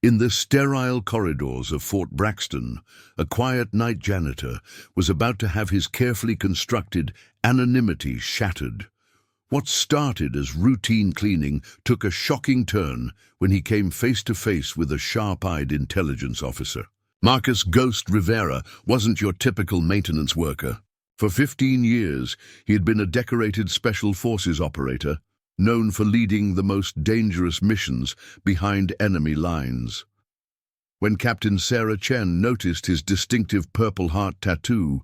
In the sterile corridors of Fort Braxton, a quiet night janitor was about to have his carefully constructed anonymity shattered. What started as routine cleaning took a shocking turn when he came face to face with a sharp-eyed intelligence officer. Marcus "Ghost" Rivera wasn't your typical maintenance worker. For 15 years, he had been a decorated Special Forces operator, known for leading the most dangerous missions behind enemy lines. When Captain Sarah Chen noticed his distinctive Purple Heart tattoo,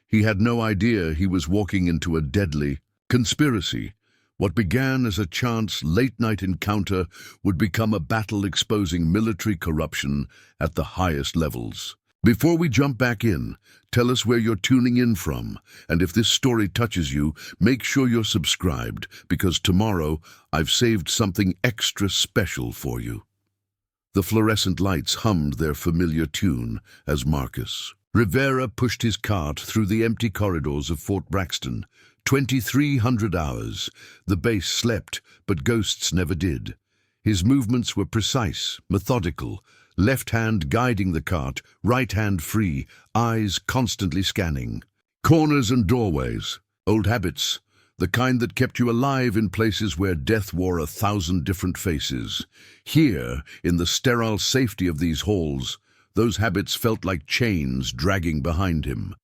he had no idea he was walking into a deadly conspiracy. What began as a chance late-night encounter would become a battle exposing military corruption at the highest levels. Before we jump back in, tell us where you're tuning in from, and if this story touches you, make sure you're subscribed, because tomorrow I've saved something extra special for you. The fluorescent lights hummed their familiar tune as Marcus Rivera pushed his cart through the empty corridors of Fort Braxton. 2,300 hours. The base slept, but ghosts never did. His movements were precise, methodical, left hand guiding the cart, right hand free, eyes constantly scanning. Corners and doorways, old habits, the kind that kept you alive in places where death wore 1,000 different faces. Here, in the sterile safety of these halls, those habits felt like chains dragging behind him.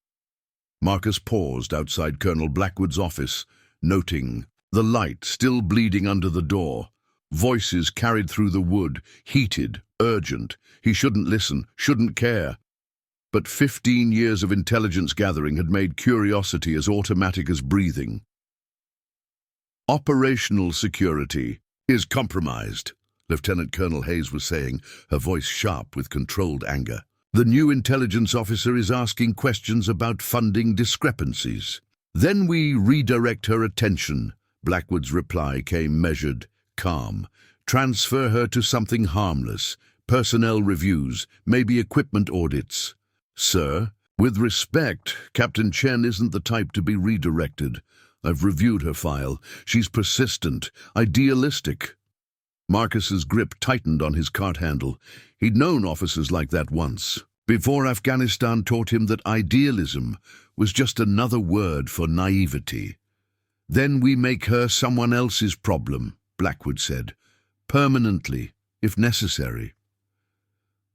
Marcus paused outside Colonel Blackwood's office, noting the light still bleeding under the door. Voices carried through the wood, heated, urgent. He shouldn't listen, shouldn't care. But 15 years of intelligence gathering had made curiosity as automatic as breathing. Operational security is compromised, Lieutenant Colonel Hayes was saying, her voice sharp with controlled anger. The new intelligence officer is asking questions about funding discrepancies. Then we redirect her attention. Blackwood's reply came measured, calm. Transfer her to something harmless. Personnel reviews, maybe equipment audits. Sir, with respect, Captain Chen isn't the type to be redirected. I've reviewed her file. She's persistent, idealistic. Marcus's grip tightened on his cart handle. He'd known officers like that once, before Afghanistan taught him that idealism was just another word for naivety. Then we make her someone else's problem, Blackwood said, permanently, if necessary.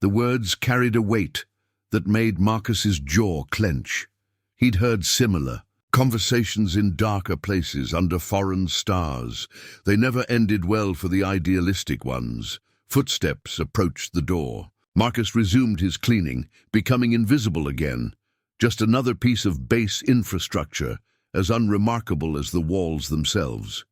The words carried a weight that made Marcus's jaw clench. He'd heard similar conversations in darker places under foreign stars. They never ended well for the idealistic ones. Footsteps approached the door. Marcus resumed his cleaning, becoming invisible again. Just another piece of base infrastructure, as unremarkable as the walls themselves.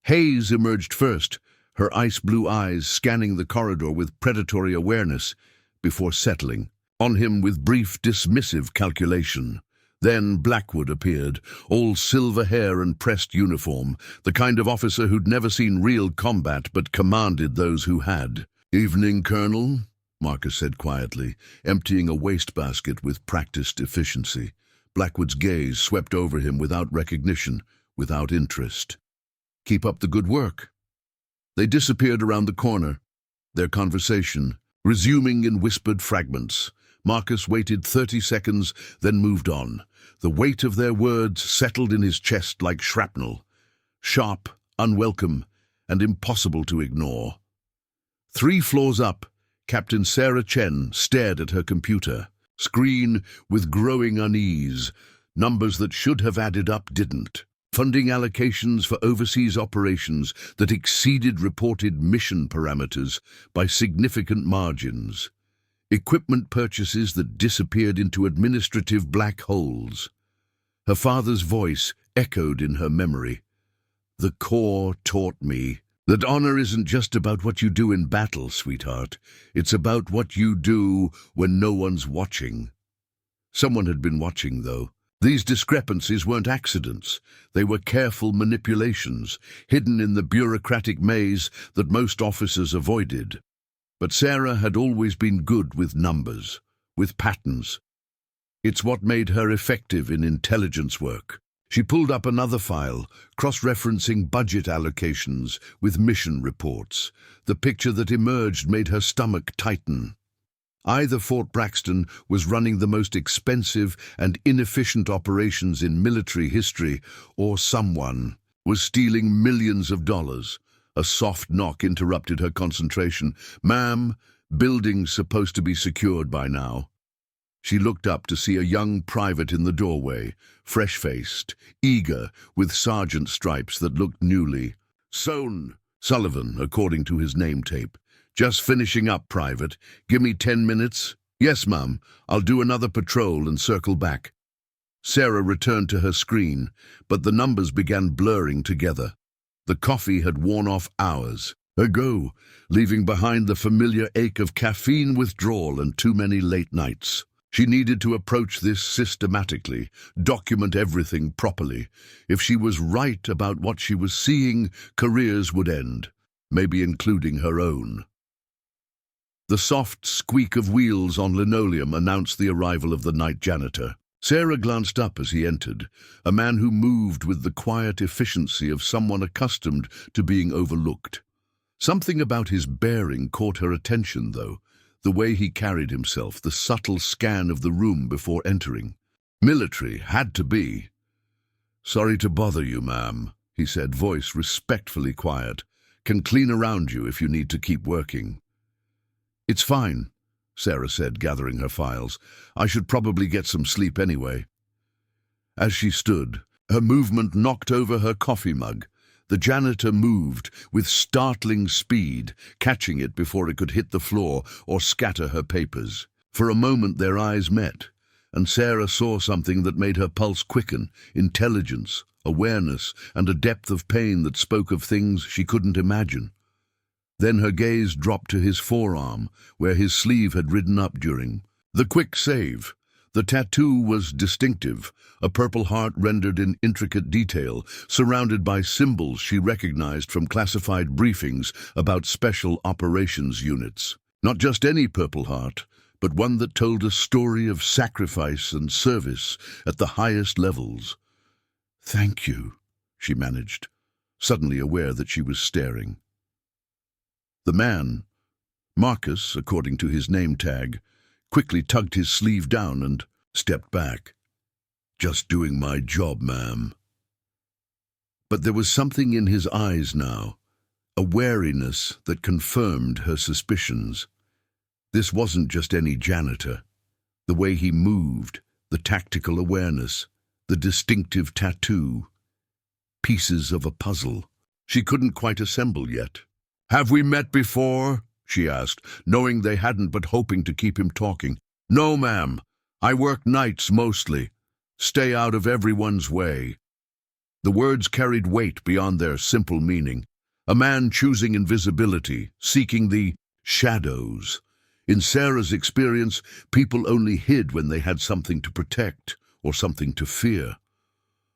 Hayes emerged first, her ice-blue eyes scanning the corridor with predatory awareness, before settling on him with brief dismissive calculation. Then Blackwood appeared, all silver hair and pressed uniform, the kind of officer who'd never seen real combat but commanded those who had. "Evening, Colonel," Marcus said quietly, emptying a wastebasket with practiced efficiency. Blackwood's gaze swept over him without recognition, without interest. "Keep up the good work." They disappeared around the corner, their conversation resuming in whispered fragments. Marcus waited 30 seconds, then moved on. The weight of their words settled in his chest like shrapnel. Sharp, unwelcome, and impossible to ignore. 3 floors up, Captain Sarah Chen stared at her computer screen with growing unease. Numbers that should have added up didn't. Funding allocations for overseas operations that exceeded reported mission parameters by significant margins. Equipment purchases that disappeared into administrative black holes. Her father's voice echoed in her memory. "The Corps taught me that honor isn't just about what you do in battle, sweetheart. It's about what you do when no one's watching." Someone had been watching, though. These discrepancies weren't accidents. They were careful manipulations, hidden in the bureaucratic maze that most officers avoided. But Sarah had always been good with numbers, with patterns. It's what made her effective in intelligence work. She pulled up another file, cross-referencing budget allocations with mission reports. The picture that emerged made her stomach tighten. Either Fort Braxton was running the most expensive and inefficient operations in military history, or someone was stealing millions of dollars. A soft knock interrupted her concentration. "Ma'am, building's supposed to be secured by now." She looked up to see a young private in the doorway, fresh-faced, eager, with sergeant stripes that looked newly. Sullivan, according to his name tape. "Just finishing up, Private. Give me 10 minutes?" "Yes, ma'am. I'll do another patrol and circle back." Sarah returned to her screen, but the numbers began blurring together. The coffee had worn off hours ago, leaving behind the familiar ache of caffeine withdrawal and too many late nights. She needed to approach this systematically, document everything properly. If she was right about what she was seeing, careers would end, maybe including her own. The soft squeak of wheels on linoleum announced the arrival of the night janitor. Sarah glanced up as he entered, a man who moved with the quiet efficiency of someone accustomed to being overlooked. Something about his bearing caught her attention, though. The way he carried himself, the subtle scan of the room before entering. Military had to be. "Sorry to bother you, ma'am," he said, voice respectfully quiet. "Can clean around you if you need to keep working." "It's fine," Sarah said, gathering her files. "I should probably get some sleep anyway." As she stood, her movement knocked over her coffee mug. The janitor moved with startling speed, catching it before it could hit the floor or scatter her papers. For a moment their eyes met, and Sarah saw something that made her pulse quicken: intelligence, awareness, and a depth of pain that spoke of things she couldn't imagine. Then her gaze dropped to his forearm, where his sleeve had ridden up during the quick save. The tattoo was distinctive, a purple heart rendered in intricate detail, surrounded by symbols she recognized from classified briefings about special operations units. Not just any purple heart, but one that told a story of sacrifice and service at the highest levels. "Thank you," she managed, suddenly aware that she was staring. The man, Marcus, according to his name tag, quickly tugged his sleeve down and stepped back. "Just doing my job, ma'am." But there was something in his eyes now, a wariness that confirmed her suspicions. This wasn't just any janitor. The way he moved, the tactical awareness, the distinctive tattoo. Pieces of a puzzle she couldn't quite assemble yet. "Have we met before?" she asked, knowing they hadn't but hoping to keep him talking. "No, ma'am. I work nights mostly. Stay out of everyone's way." The words carried weight beyond their simple meaning. A man choosing invisibility, seeking the shadows. In Sarah's experience, people only hid when they had something to protect or something to fear.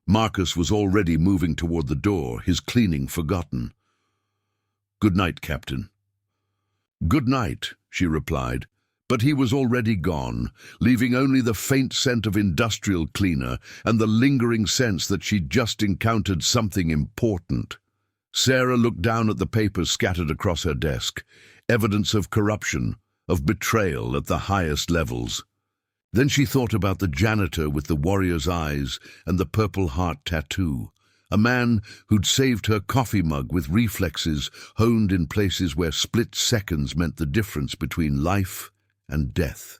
Marcus was already moving toward the door, his cleaning forgotten. "Good night, Captain." "Good night," she replied, but he was already gone, leaving only the faint scent of industrial cleaner and the lingering sense that she'd just encountered something important. Sarah looked down at the papers scattered across her desk, evidence of corruption, of betrayal at the highest levels. Then she thought about the janitor with the warrior's eyes and the purple heart tattoo. A man who'd saved her coffee mug with reflexes honed in places where split seconds meant the difference between life and death.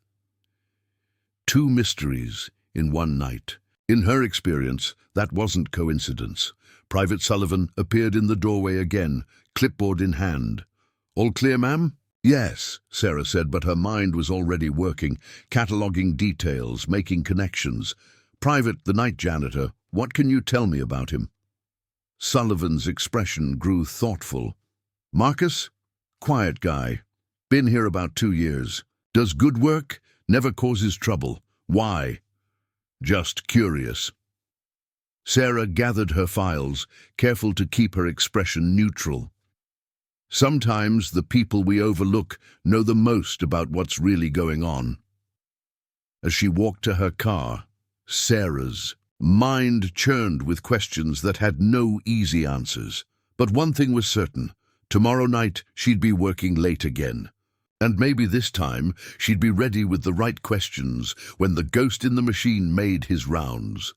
Two mysteries in one night. In her experience, that wasn't coincidence. Private Sullivan appeared in the doorway again, clipboard in hand. "All clear, ma'am?" "Yes," Sarah said, but her mind was already working, cataloging details, making connections. "Private, the night janitor, what can you tell me about him?" Sullivan's expression grew thoughtful. "Marcus? Quiet guy. Been here about 2 years. Does good work, never causes trouble. Why?" "Just curious." Sarah gathered her files, careful to keep her expression neutral. Sometimes the people we overlook know the most about what's really going on. As she walked to her car, Sarah's, mind churned with questions that had no easy answers. But one thing was certain. Tomorrow night she'd be working late again. And maybe this time she'd be ready with the right questions when the ghost in the machine made his rounds.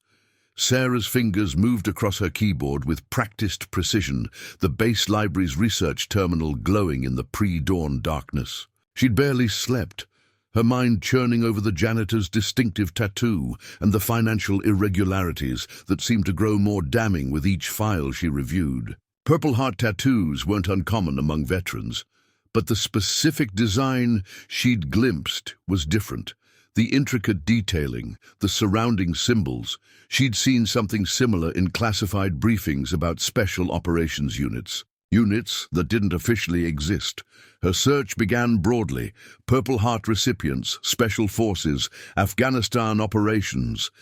Sarah's fingers moved across her keyboard with practiced precision, the base library's research terminal glowing in the pre-dawn darkness. She'd barely slept, her mind churning over the janitor's distinctive tattoo and the financial irregularities that seemed to grow more damning with each file she reviewed. Purple Heart tattoos weren't uncommon among veterans, but the specific design she'd glimpsed was different. The intricate detailing, the surrounding symbols, she'd seen something similar in classified briefings about special operations units. Units that didn't officially exist. Her search began broadly: Purple Heart recipients, special forces, Afghanistan operations.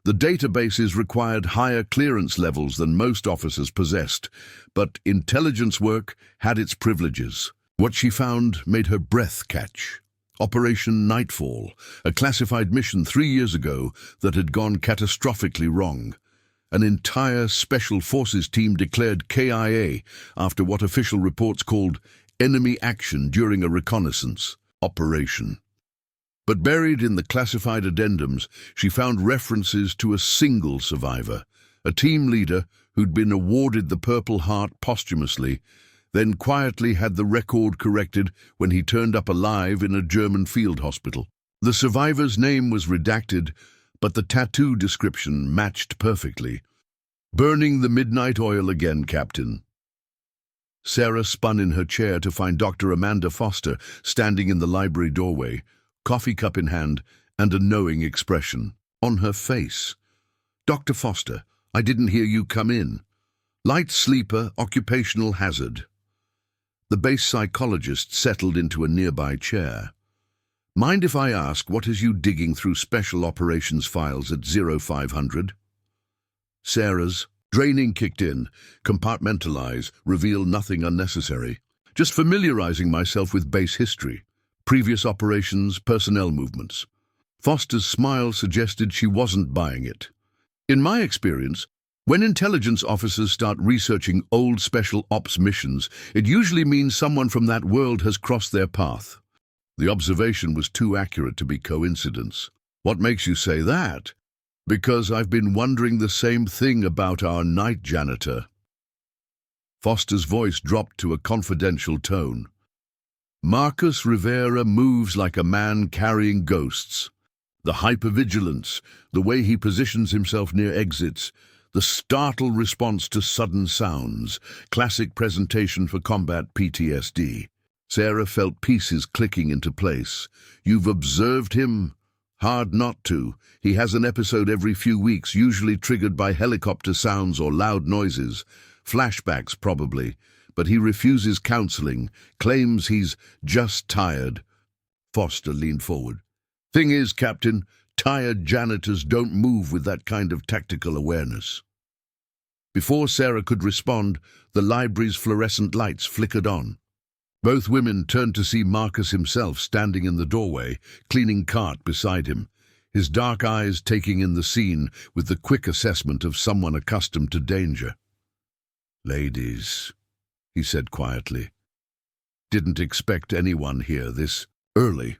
The databases required higher clearance levels than most officers possessed, but intelligence work had its privileges. What she found made her breath catch. Operation Nightfall, a classified mission 3 years ago that had gone catastrophically wrong. An entire Special Forces team declared KIA after what official reports called enemy action during a reconnaissance operation. But buried in the classified addendums, she found references to a single survivor, a team leader who'd been awarded the Purple Heart posthumously, then quietly had the record corrected when he turned up alive in a German field hospital. The survivor's name was redacted, but the tattoo description matched perfectly. "Burning the midnight oil again, Captain." Sarah spun in her chair to find Dr. Amanda Foster standing in the library doorway, coffee cup in hand and a knowing expression on her face. "Dr. Foster, I didn't hear you come in. Light sleeper, occupational hazard." The base psychologist settled into a nearby chair. "Mind if I ask what is you digging through special operations files at 0500? Sarah's draining kicked in. Compartmentalize, reveal nothing unnecessary. Just familiarizing myself with base history, previous operations, personnel movements. Foster's smile suggested she wasn't buying it. "In my experience, when intelligence officers start researching old special ops missions, it usually means someone from that world has crossed their path." The observation was too accurate to be coincidence. "What makes you say that?" "Because I've been wondering the same thing about our night janitor." Foster's voice dropped to a confidential tone. "Marcus Rivera moves like a man carrying ghosts. The hypervigilance, the way he positions himself near exits, the startled response to sudden sounds, classic presentation for combat PTSD. Sarah felt pieces clicking into place. "You've observed him? Hard not to. He has an episode every few weeks, usually triggered by helicopter sounds or loud noises. Flashbacks, probably. But he refuses counseling, claims he's just tired." Foster leaned forward. "Thing is, Captain, tired janitors don't move with that kind of tactical awareness." Before Sarah could respond, the library's fluorescent lights flickered on. Both women turned to see Marcus himself standing in the doorway, cleaning cart beside him, his dark eyes taking in the scene with the quick assessment of someone accustomed to danger. "Ladies," he said quietly. "Didn't expect anyone here this early."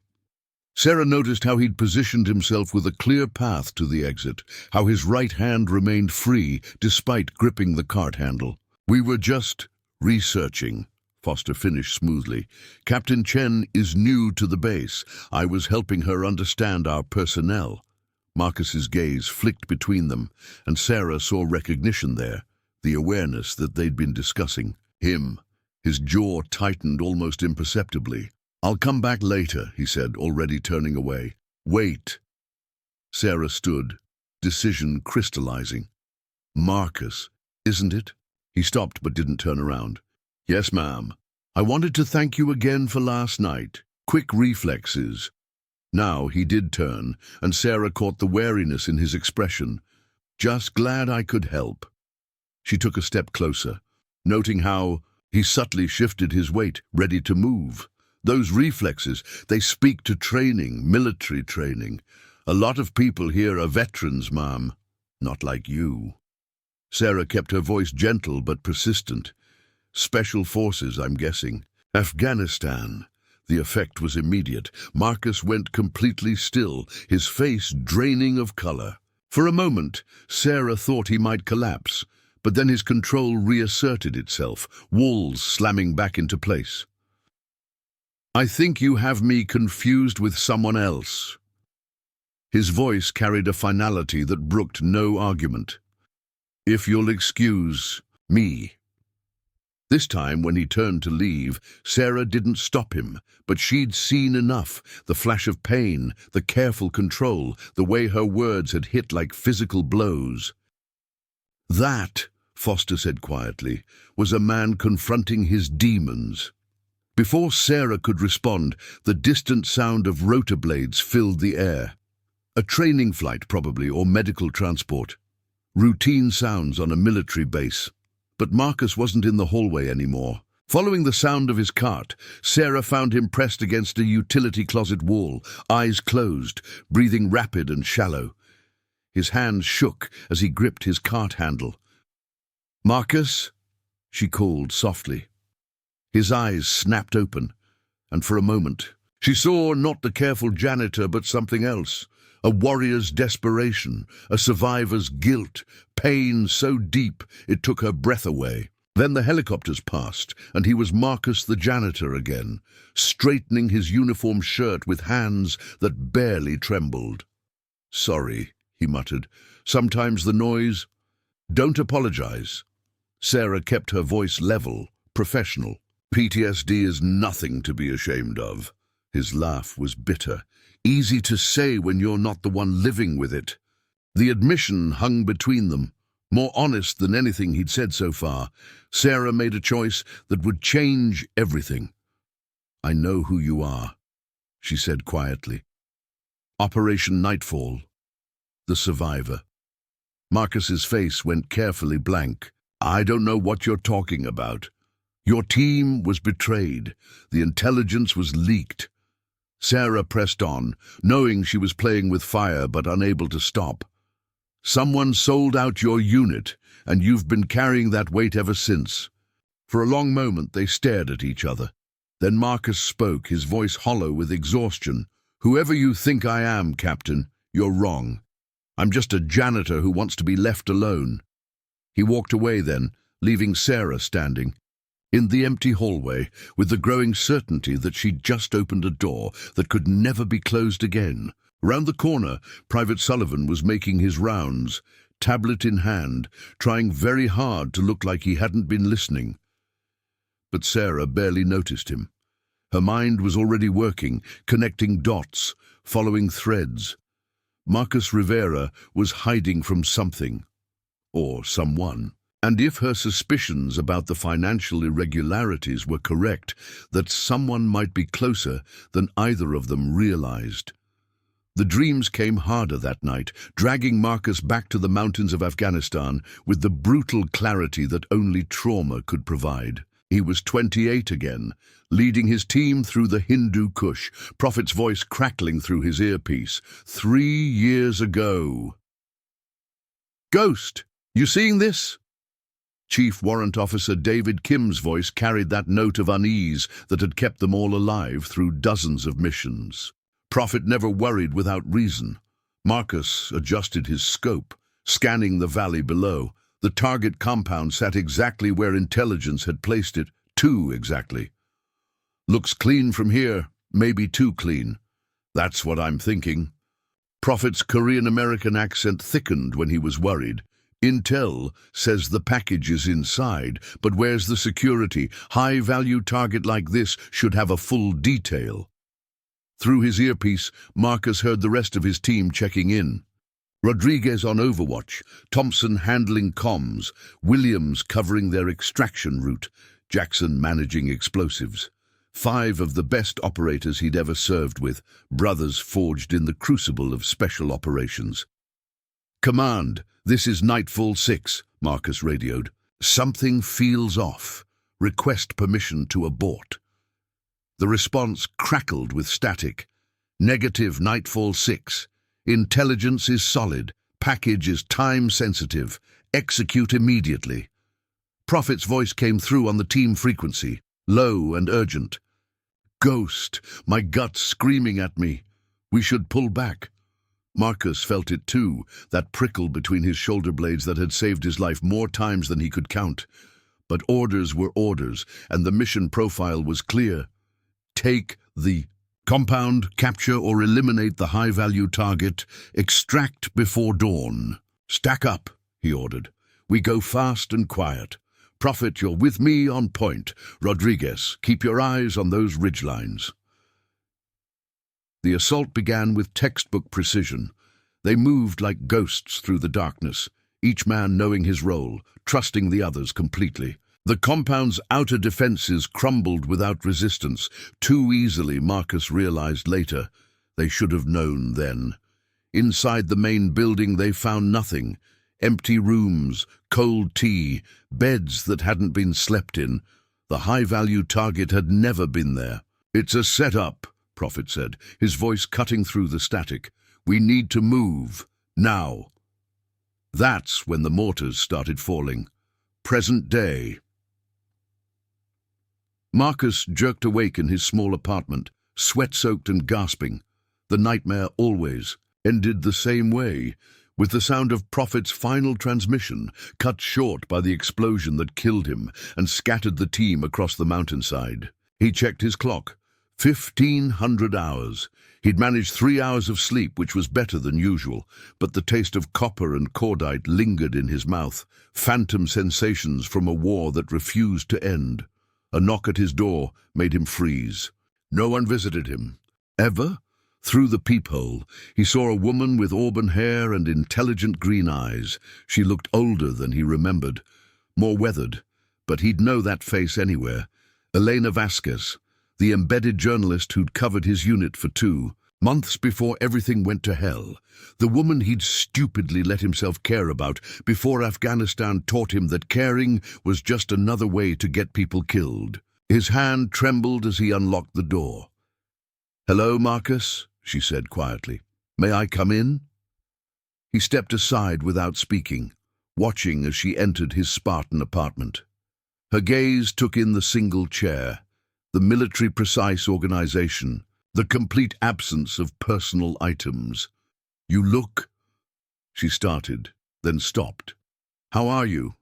Sarah noticed how he'd positioned himself with a clear path to the exit, how his right hand remained free despite gripping the cart handle. "We were just researching," Foster finished smoothly. "Captain Chen is new to the base. I was helping her understand our personnel." Marcus's gaze flicked between them, and Sarah saw recognition there, the awareness that they'd been discussing. Him. His jaw tightened almost imperceptibly. "I'll come back later," he said, already turning away. "Wait." Sarah stood, decision crystallizing. "Marcus, isn't it?" He stopped but didn't turn around. "Yes, ma'am. I wanted to thank you again for last night. Quick reflexes." Now he did turn, and Sarah caught the wariness in his expression. "Just glad I could help." She took a step closer, noting how he subtly shifted his weight, ready to move. Those reflexes, they speak to training, military training. A lot of people here are veterans, ma'am. Not like you. Sarah kept her voice gentle but persistent. Special forces, I'm guessing. Afghanistan. The effect was immediate. Marcus went completely still, his face draining of color. For a moment, Sarah thought he might collapse, but then his control reasserted itself, walls slamming back into place. I think you have me confused with someone else. His voice carried a finality that brooked no argument. If you'll excuse me. This time, when he turned to leave, Sarah didn't stop him, but she'd seen enough, the flash of pain, the careful control, the way her words had hit like physical blows. That, Foster said quietly, was a man confronting his demons. Before Sarah could respond, the distant sound of rotor blades filled the air. A training flight, probably, or medical transport. Routine sounds on a military base. But Marcus wasn't in the hallway anymore. Following the sound of his cart, Sarah found him pressed against a utility closet wall, eyes closed, breathing rapid and shallow. His hands shook as he gripped his cart handle. "Marcus?" she called softly. His eyes snapped open, and for a moment, she saw not the careful janitor but something else. A warrior's desperation, a survivor's guilt, pain so deep it took her breath away. Then the helicopters passed, and he was Marcus the janitor again, straightening his uniform shirt with hands that barely trembled. "Sorry," he muttered. "Sometimes the noise—" "Don't apologize." Sarah kept her voice level, professional. "PTSD is nothing to be ashamed of." His laugh was bitter. Easy to say when you're not the one living with it. The admission hung between them, more honest than anything he'd said so far. Sarah made a choice that would change everything. "I know who you are," she said quietly. "Operation Nightfall. The survivor." Marcus's face went carefully blank. "I don't know what you're talking about. Your team was betrayed. The intelligence was leaked." Sarah pressed on, knowing she was playing with fire but unable to stop. "Someone sold out your unit, and you've been carrying that weight ever since." For a long moment they stared at each other. Then Marcus spoke, his voice hollow with exhaustion. "Whoever you think I am, Captain, you're wrong. I'm just a janitor who wants to be left alone." He walked away then, leaving Sarah standing in the empty hallway, with the growing certainty that she'd just opened a door that could never be closed again. Round the corner, Private Sullivan was making his rounds, tablet in hand, trying very hard to look like he hadn't been listening. But Sarah barely noticed him. Her mind was already working, connecting dots, following threads. Marcus Rivera was hiding from something, or someone. And if her suspicions about the financial irregularities were correct, that someone might be closer than either of them realized. The dreams came harder that night, dragging Marcus back to the mountains of Afghanistan with the brutal clarity that only trauma could provide. He was 28 again, leading his team through the Hindu Kush, Prophet's voice crackling through his earpiece. 3 years ago. "Ghost, you seeing this?" Chief Warrant Officer David Kim's voice carried that note of unease that had kept them all alive through dozens of missions. Prophet never worried without reason. Marcus adjusted his scope, scanning the valley below. The target compound sat exactly where intelligence had placed it, too exactly. "Looks clean from here, maybe too clean." "That's what I'm thinking." Prophet's Korean-American accent thickened when he was worried. "Intel says the package is inside, but where's the security? High-value target like this should have a full detail." Through his earpiece, Marcus heard the rest of his team checking in. Rodriguez on overwatch, Thompson handling comms, Williams covering their extraction route, Jackson managing explosives. 5 of the best operators he'd ever served with, brothers forged in the crucible of special operations. "Command, this is Nightfall 6, Marcus radioed. "Something feels off. Request permission to abort." The response crackled with static. "Negative, Nightfall 6. Intelligence is solid. package is time-sensitive. Execute immediately." Prophet's voice came through on the team frequency, low and urgent. "Ghost, my gut's screaming at me. We should pull back." Marcus felt it too, that prickle between his shoulder blades that had saved his life more times than he could count. But orders were orders, and the mission profile was clear. Take the compound, capture or eliminate the high-value target, extract before dawn. "Stack up," he ordered. "We go fast and quiet. Prophet, you're with me on point. Rodriguez, keep your eyes on those ridgelines." The assault began with textbook precision. They moved like ghosts through the darkness, each man knowing his role, trusting the others completely. The compound's outer defenses crumbled without resistance. Too easily, Marcus realized later. They should have known then. Inside the main building they found nothing. Empty rooms, cold tea, beds that hadn't been slept in. The high-value target had never been there. "It's a setup," Prophet said, his voice cutting through the static. "We need to move. Now." That's when the mortars started falling. Present day. Marcus jerked awake in his small apartment, sweat-soaked and gasping. The nightmare always ended the same way, with the sound of Prophet's final transmission, cut short by the explosion that killed him and scattered the team across the mountainside. He checked his clock. 1,500 hours. He'd managed 3 hours of sleep, which was better than usual, but the taste of copper and cordite lingered in his mouth, phantom sensations from a war that refused to end. A knock at his door made him freeze. No one visited him. Ever? Through the peephole, he saw a woman with auburn hair and intelligent green eyes. She looked older than he remembered, more weathered, but he'd know that face anywhere. Elena Vasquez, the embedded journalist who'd covered his unit for 2 months before everything went to hell. The woman he'd stupidly let himself care about before Afghanistan taught him that caring was just another way to get people killed. His hand trembled as he unlocked the door. "Hello, Marcus," she said quietly. "May I come in?" He stepped aside without speaking, watching as she entered his Spartan apartment. Her gaze took in the single chair, the military-precise organization, the complete absence of personal items. "You look—" she started, then stopped. "How are you?"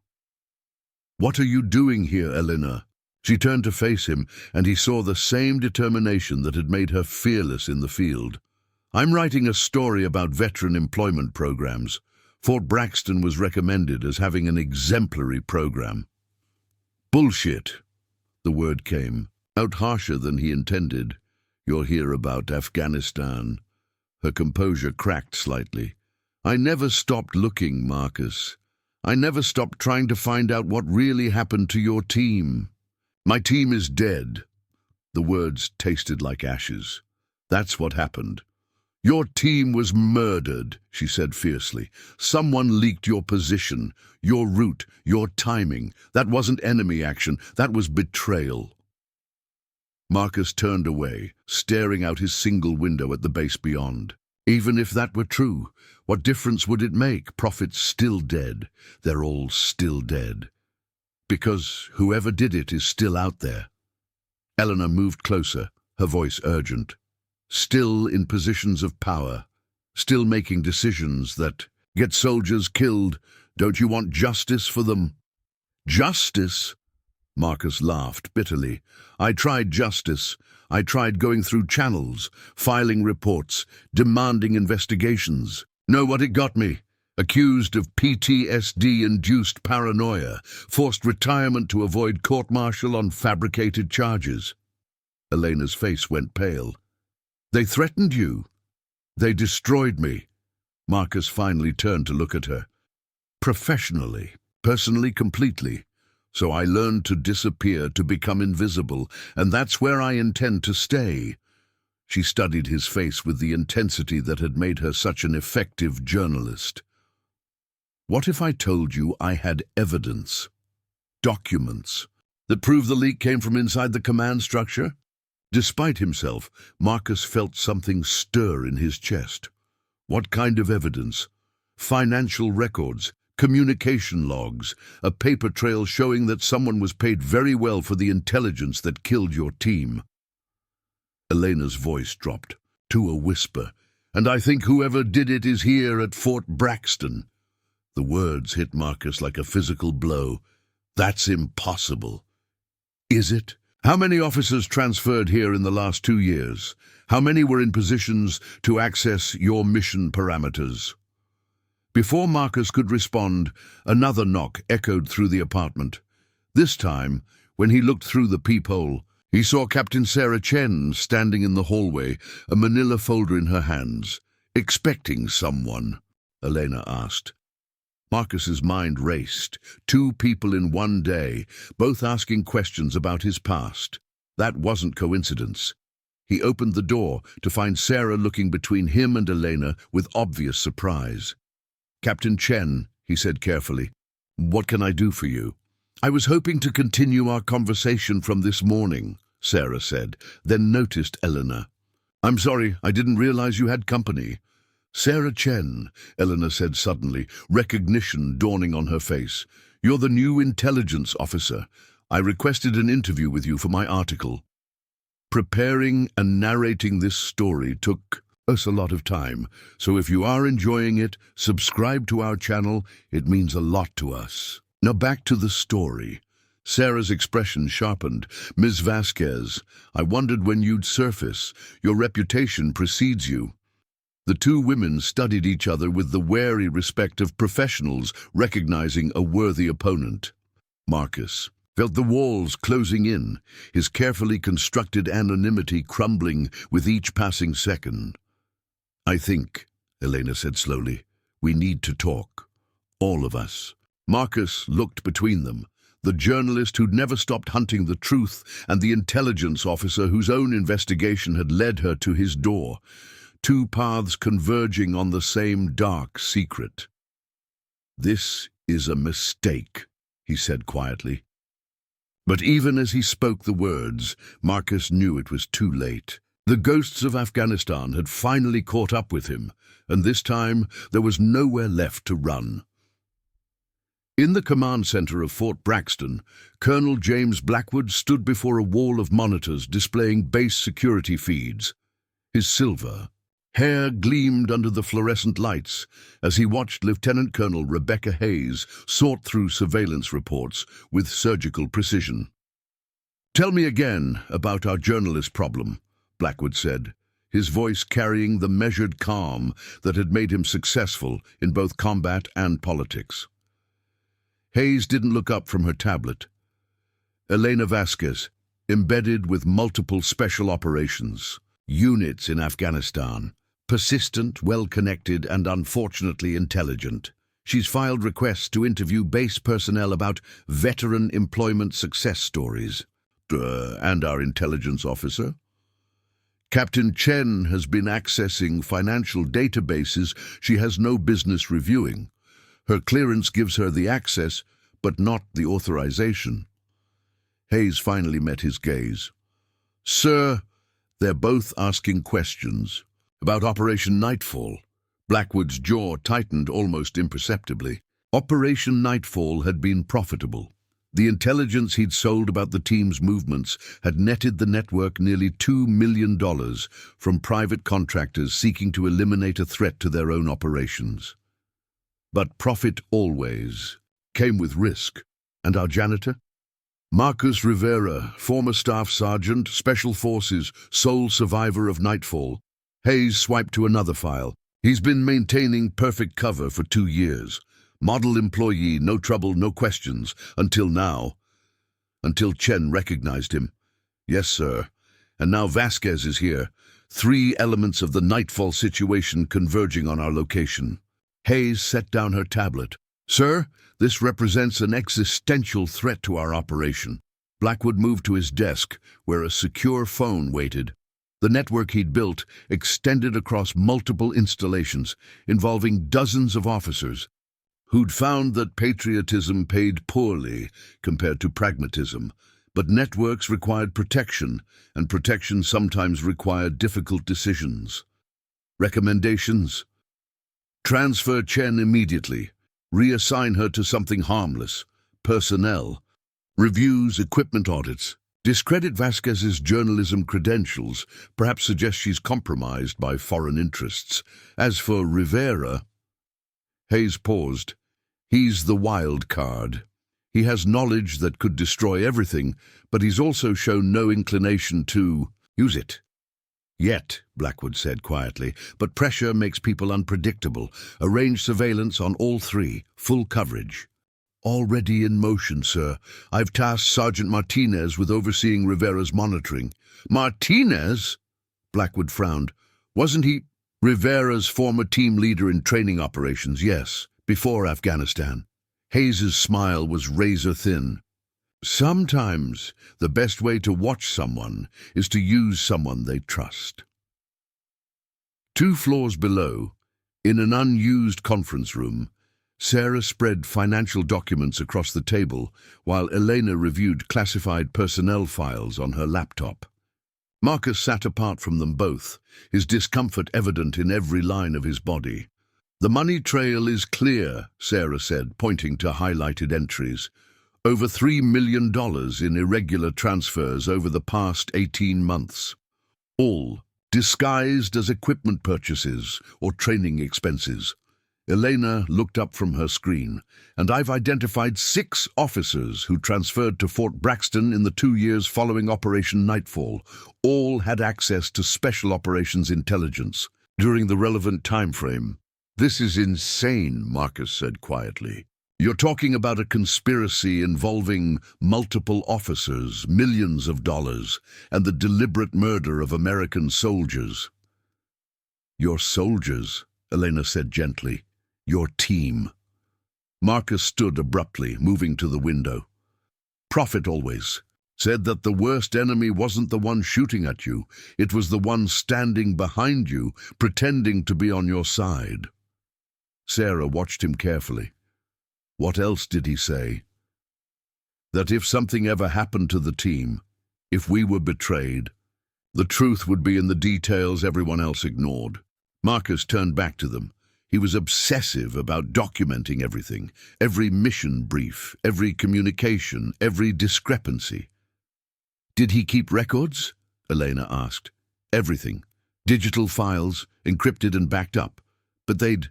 "What are you doing here, Elena?" She turned to face him, and he saw the same determination that had made her fearless in the field. "I'm writing a story about veteran employment programs. Fort Braxton was recommended as having an exemplary program." "Bullshit," the word came, out harsher than he intended. "You're here about Afghanistan." Her composure cracked slightly. "I never stopped looking, Marcus. I never stopped trying to find out what really happened to your team." "My team is dead." The words tasted like ashes. "That's what happened." "Your team was murdered," she said fiercely. "Someone leaked your position, your route, your timing. That wasn't enemy action, that was betrayal." Marcus turned away, staring out his single window at the base beyond. Even if that were true, what difference would it make? Prophet's still dead. They're all still dead. Because whoever did it is still out there. Eleanor moved closer, her voice urgent. Still in positions of power, still making decisions that get soldiers killed. Don't you want justice for them? "Justice?" Marcus laughed bitterly. "I tried justice. I tried going through channels, filing reports, demanding investigations. Know what it got me? Accused of PTSD-induced paranoia, forced retirement to avoid court-martial on fabricated charges." Elena's face went pale. "They threatened you. They destroyed me." Marcus finally turned to look at her. "Professionally, personally, completely. So I learned to disappear, to become invisible, and that's where I intend to stay." She studied his face with the intensity that had made her such an effective journalist. "What if I told you I had evidence, documents, that prove the leak came from inside the command structure?" Despite himself, Marcus felt something stir in his chest. "What kind of evidence?" financial records, communication logs, a paper trail showing that someone was paid very well for the intelligence that killed your team. Elena's voice dropped to a whisper. And I think whoever did it is here at Fort Braxton. The words hit Marcus like a physical blow. That's impossible. Is it? How many officers transferred here in the last 2 years? How many were in positions to access your mission parameters? Before Marcus could respond, another knock echoed through the apartment. This time, when he looked through the peephole, he saw Captain Sarah Chen standing in the hallway, a manila folder in her hands. "Expecting someone?" Elena asked. Marcus's mind raced. 2 people in one day, both asking questions about his past. That wasn't coincidence. He opened the door to find Sarah looking between him and Elena with obvious surprise. "Captain Chen," he said carefully, "what can I do for you?" "I was hoping to continue our conversation from this morning," Sarah said, then noticed Elena. "I'm sorry, I didn't realize you had company." "Sarah Chen," Elena said suddenly, recognition dawning on her face. "You're the new intelligence officer. I requested an interview with you for my article." Preparing and narrating this story took us a lot of time, so if you are enjoying it, subscribe to our channel. It means a lot to us. Now back to the story. Sarah's expression sharpened. "Ms. Vasquez, I wondered when you'd surface. Your reputation precedes you." The 2 women studied each other with the wary respect of professionals recognizing a worthy opponent. Marcus felt the walls closing in, his carefully constructed anonymity crumbling with each passing second. "I think," Elena said slowly, "we need to talk. All of us." Marcus looked between them. The journalist who'd never stopped hunting the truth and the intelligence officer whose own investigation had led her to his door. 2 paths converging on the same dark secret. "This is a mistake," he said quietly. But even as he spoke the words, Marcus knew it was too late. The ghosts of Afghanistan had finally caught up with him, and this time there was nowhere left to run. In the command center of Fort Braxton, Colonel James Blackwood stood before a wall of monitors displaying base security feeds. His silver hair gleamed under the fluorescent lights as he watched Lieutenant Colonel Rebecca Hayes sort through surveillance reports with surgical precision. "Tell me again about our journalist problem," Blackwood said, his voice carrying the measured calm that had made him successful in both combat and politics. Hayes didn't look up from her tablet. "Elena Vasquez, embedded with multiple special operations units in Afghanistan, persistent, well-connected, and unfortunately intelligent. She's filed requests to interview base personnel about veteran employment success stories." "And our intelligence officer?" "Captain Chen has been accessing financial databases she has no business reviewing. Her clearance gives her the access, but not the authorization." Hayes finally met his gaze. "Sir, they're both asking questions about Operation Nightfall." Blackwood's jaw tightened almost imperceptibly. Operation Nightfall had been profitable. The intelligence he'd sold about the team's movements had netted the network nearly $2 million from private contractors seeking to eliminate a threat to their own operations. But profit always came with risk. And our janitor? Marcus Rivera, former staff sergeant, Special Forces, sole survivor of Nightfall. Hayes swiped to another file. "He's been maintaining perfect cover for 2 years. Model employee, no trouble, no questions, until now. Until Chen recognized him." "Yes, sir. And now Vasquez is here. 3 elements of the Nightfall situation converging on our location." Hayes set down her tablet. "Sir, this represents an existential threat to our operation." Blackwood moved to his desk, where a secure phone waited. The network he'd built extended across multiple installations, involving dozens of officers who'd found that patriotism paid poorly compared to pragmatism. But networks required protection, and protection sometimes required difficult decisions. "Recommendations?" Transfer Chen immediately. Reassign her to something harmless. Personnel. Reviews, equipment audits. Discredit Vasquez's journalism credentials. Perhaps suggest she's compromised by foreign interests. As for Rivera... Hayes paused. He's the wild card. He has knowledge that could destroy everything, but he's also shown no inclination to use it. Yet, Blackwood said quietly, but pressure makes people unpredictable. Arrange surveillance on all three, full coverage. Already in motion, sir. I've tasked Sergeant Martinez with overseeing Rivera's monitoring. Martinez? Blackwood frowned. Wasn't he Rivera's former team leader in training operations? Yes, before Afghanistan. Hayes's smile was razor-thin. Sometimes the best way to watch someone is to use someone they trust. 2 floors below, in an unused conference room, Sarah spread financial documents across the table while Elena reviewed classified personnel files on her laptop. Marcus sat apart from them both, his discomfort evident in every line of his body. The money trail is clear, Sarah said, pointing to highlighted entries. Over $3 million in irregular transfers over the past 18 months. All disguised as equipment purchases or training expenses. Elena looked up from her screen, and I've identified 6 officers who transferred to Fort Braxton in the 2 years following Operation Nightfall. All had access to Special Operations Intelligence during the relevant time frame. This is insane, Marcus said quietly. You're talking about a conspiracy involving multiple officers, millions of dollars, and the deliberate murder of American soldiers. Your soldiers, Elena said gently. Your team. Marcus stood abruptly, moving to the window. Prophet always said that the worst enemy wasn't the one shooting at you, it was the one standing behind you, pretending to be on your side. Sarah watched him carefully. What else did he say? That if something ever happened to the team, if we were betrayed, the truth would be in the details everyone else ignored. Marcus turned back to them. He was obsessive about documenting everything, every mission brief, every communication, every discrepancy. Did he keep records? Elena asked. Everything. Digital files, encrypted and backed up. But they'd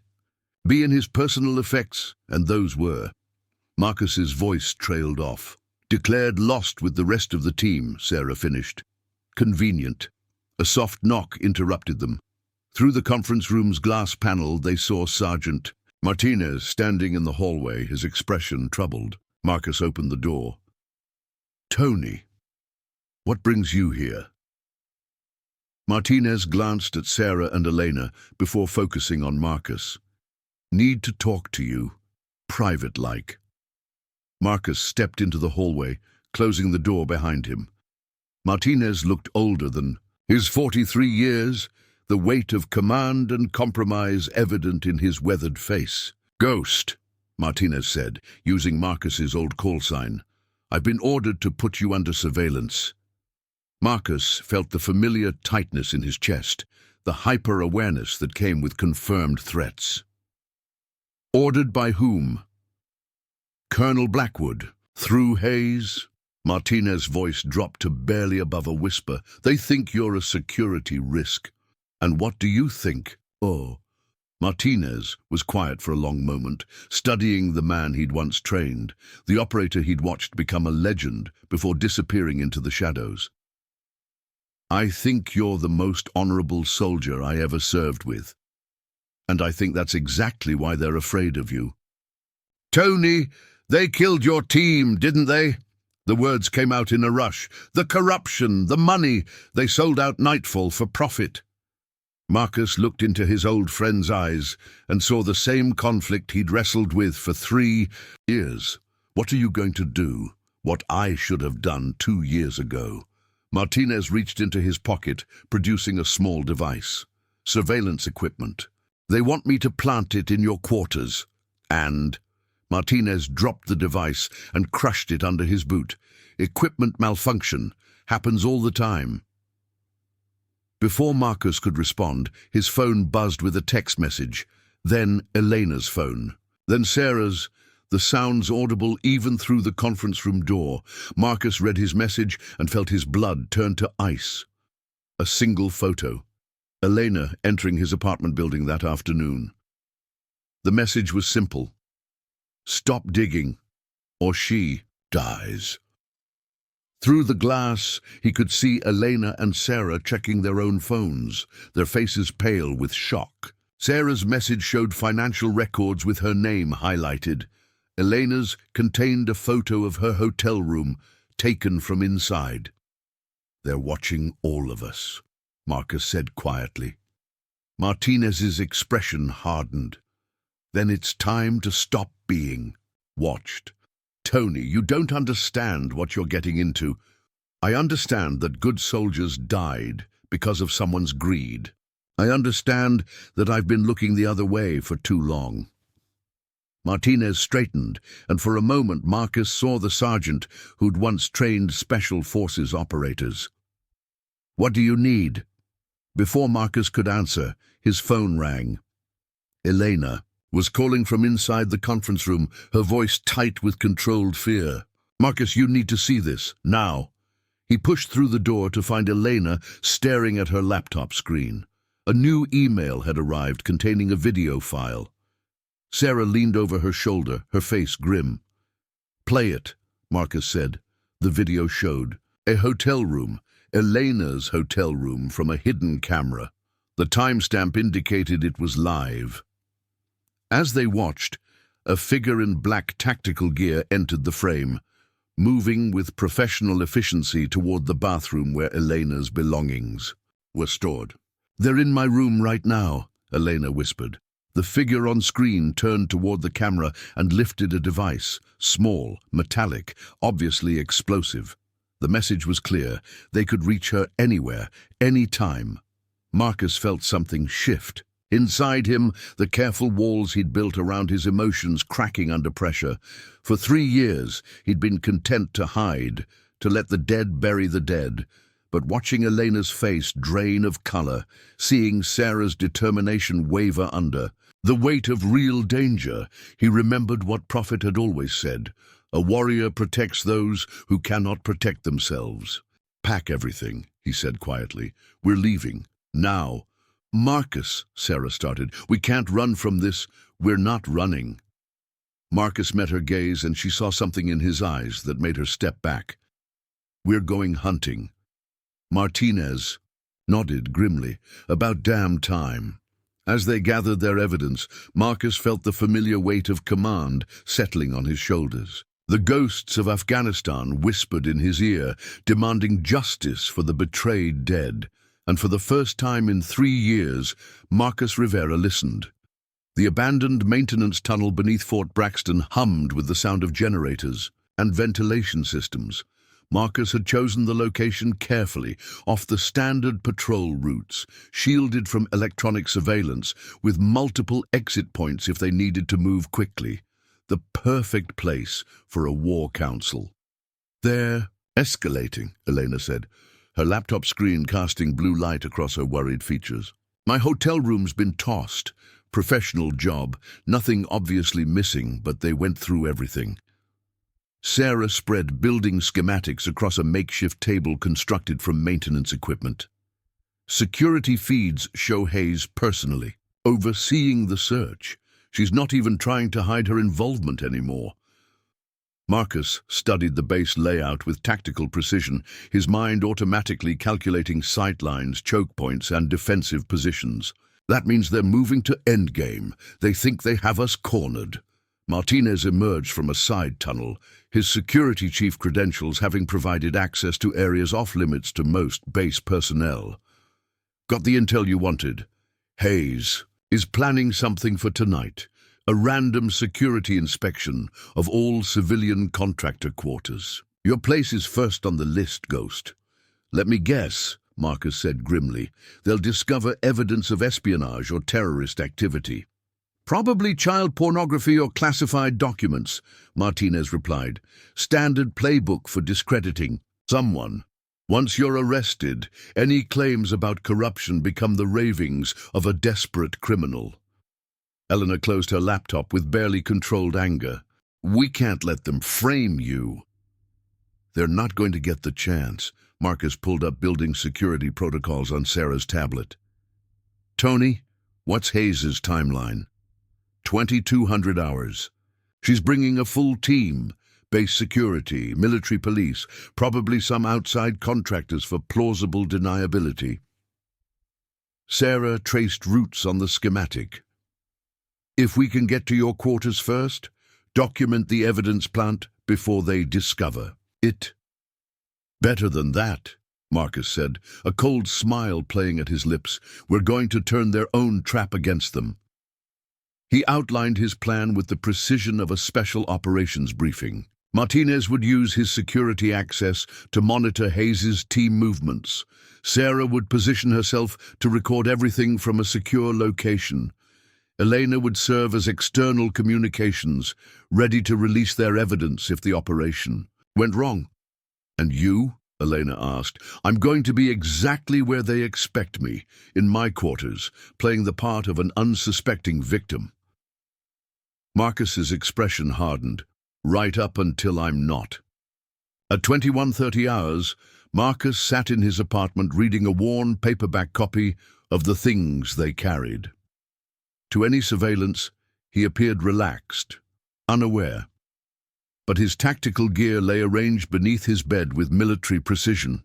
be in his personal effects, and those were. Marcus's voice trailed off. Declared lost with the rest of the team, Sarah finished. Convenient. A soft knock interrupted them. Through the conference room's glass panel, they saw Sergeant Martinez standing in the hallway, his expression troubled. Marcus opened the door. Tony, what brings you here? Martinez glanced at Sarah and Elena before focusing on Marcus. Need to talk to you, private-like. Marcus stepped into the hallway, closing the door behind him. Martinez looked older than his 43 years, the weight of command and compromise evident in his weathered face. Ghost, Martinez said, using Marcus's old call sign. I've been ordered to put you under surveillance. Marcus felt the familiar tightness in his chest, the hyper-awareness that came with confirmed threats. Ordered by whom? Colonel Blackwood. Through Hayes? Martinez's voice dropped to barely above a whisper. They think you're a security risk. And what do you think? Oh. Martinez was quiet for a long moment, studying the man he'd once trained, the operator he'd watched become a legend before disappearing into the shadows. I think you're the most honorable soldier I ever served with. And I think that's exactly why they're afraid of you. Tony, they killed your team, didn't they? The words came out in a rush. The corruption, the money, they sold out Nightfall for profit. Marcus looked into his old friend's eyes and saw the same conflict he'd wrestled with for 3 years. What are you going to do? What I should have done 2 years ago. Martinez reached into his pocket, producing a small device. Surveillance equipment. They want me to plant it in your quarters. And Martinez dropped the device and crushed it under his boot. Equipment malfunction. Happens all the time. Before Marcus could respond, his phone buzzed with a text message. Then Elena's phone. Then Sarah's. The sounds audible even through the conference room door. Marcus read his message and felt his blood turn to ice. A single photo. Elena entering his apartment building that afternoon. The message was simple. Stop digging, or she dies. Through the glass, he could see Elena and Sarah checking their own phones, their faces pale with shock. Sarah's message showed financial records with her name highlighted. Elena's contained a photo of her hotel room, taken from inside. "They're watching all of us," Marcus said quietly. Martinez's expression hardened. "Then it's time to stop being watched. Tony, you don't understand what you're getting into. I understand that good soldiers died because of someone's greed. I understand that I've been looking the other way for too long." Martinez straightened, and for a moment Marcus saw the sergeant who'd once trained Special Forces operators. "What do you need?" Before Marcus could answer, his phone rang. Elena was calling from inside the conference room, her voice tight with controlled fear. "Marcus, you need to see this, now." He pushed through the door to find Elena staring at her laptop screen. A new email had arrived containing a video file. Sarah leaned over her shoulder, her face grim. "Play it," Marcus said. The video showed a hotel room, Elena's hotel room, from a hidden camera. The timestamp indicated it was live. As they watched, a figure in black tactical gear entered the frame, moving with professional efficiency toward the bathroom where Elena's belongings were stored. "They're in my room right now," Elena whispered. The figure on screen turned toward the camera and lifted a device, small, metallic, obviously explosive. The message was clear. They could reach her anywhere, any time. Marcus felt something shift. Inside him, the careful walls he'd built around his emotions cracking under pressure. For 3 years, he'd been content to hide, to let the dead bury the dead. But watching Elena's face drain of color, seeing Sarah's determination waver under the weight of real danger, he remembered what Prophet had always said: a warrior protects those who cannot protect themselves. "Pack everything," he said quietly. "We're leaving. Now." "Marcus," Sarah started, "we can't run from this. We're not running." Marcus met her gaze, and she saw something in his eyes that made her step back. "We're going hunting." Martinez nodded grimly. "About damn time." As they gathered their evidence, Marcus felt the familiar weight of command settling on his shoulders. The ghosts of Afghanistan whispered in his ear, demanding justice for the betrayed dead. And for the first time in 3 years, Marcus Rivera listened. The abandoned maintenance tunnel beneath Fort Braxton hummed with the sound of generators and ventilation systems. Marcus had chosen the location carefully, off the standard patrol routes, shielded from electronic surveillance, with multiple exit points if they needed to move quickly. The perfect place for a war council. "They're escalating," Elena said, her laptop screen casting blue light across her worried features. "My hotel room's been tossed. Professional job. Nothing obviously missing, but they went through everything." Sarah spread building schematics across a makeshift table constructed from maintenance equipment. Security feeds show Hayes personally, overseeing the search. She's not even trying to hide her involvement anymore. Marcus studied the base layout with tactical precision, his mind automatically calculating sightlines, choke points, and defensive positions. "That means they're moving to endgame. They think they have us cornered." Martinez emerged from a side tunnel, his security chief credentials having provided access to areas off-limits to most base personnel. "Got the intel you wanted. Hayes is planning something for tonight, a random security inspection of all civilian contractor quarters. Your place is first on the list, Ghost." "Let me guess," Marcus said grimly. "They'll discover evidence of espionage or terrorist activity." "Probably child pornography or classified documents," Martinez replied. "Standard playbook for discrediting someone. Once you're arrested, any claims about corruption become the ravings of a desperate criminal." Eleanor closed her laptop with barely controlled anger. We can't let them frame you. They're not going to get the chance. Marcus pulled up building security protocols on Sarah's tablet. Tony, what's Hayes's timeline? 2,200 hours. She's bringing a full team. Base security, military police, probably some outside contractors for plausible deniability. Sarah traced routes on the schematic. If we can get to your quarters first, document the evidence plant before they discover it. Better than that, Marcus said, a cold smile playing at his lips. We're going to turn their own trap against them. He outlined his plan with the precision of a special operations briefing. Martinez would use his security access to monitor Hayes's team movements. Sarah would position herself to record everything from a secure location. Elena would serve as external communications, ready to release their evidence if the operation went wrong. And you? Elena asked. I'm going to be exactly where they expect me, in my quarters, playing the part of an unsuspecting victim. Marcus's expression hardened. Right up until I'm not. At 21:30 hours, Marcus sat in his apartment reading a worn paperback copy of The Things They Carried. To any surveillance, he appeared relaxed, unaware. But his tactical gear lay arranged beneath his bed with military precision,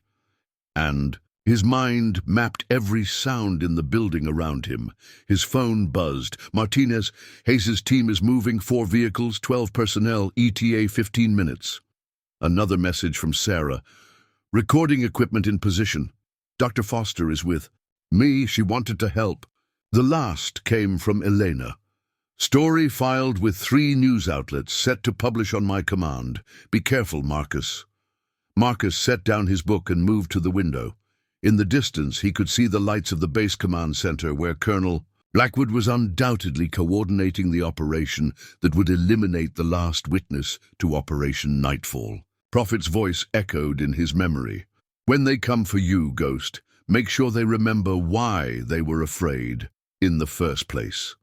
and his mind mapped every sound in the building around him. His phone buzzed. Martinez, Hayes's team is moving, 4 vehicles, 12 personnel, ETA 15 minutes. Another message from Sarah. Recording equipment in position. Dr. Foster is with me. She wanted to help. The last came from Elena. Story filed with 3 news outlets, set to publish on my command. Be careful, Marcus. Marcus set down his book and moved to the window. In the distance, he could see the lights of the base command center where Colonel Blackwood was undoubtedly coordinating the operation that would eliminate the last witness to Operation Nightfall. Prophet's voice echoed in his memory. When they come for you, Ghost, make sure they remember why they were afraid in the first place.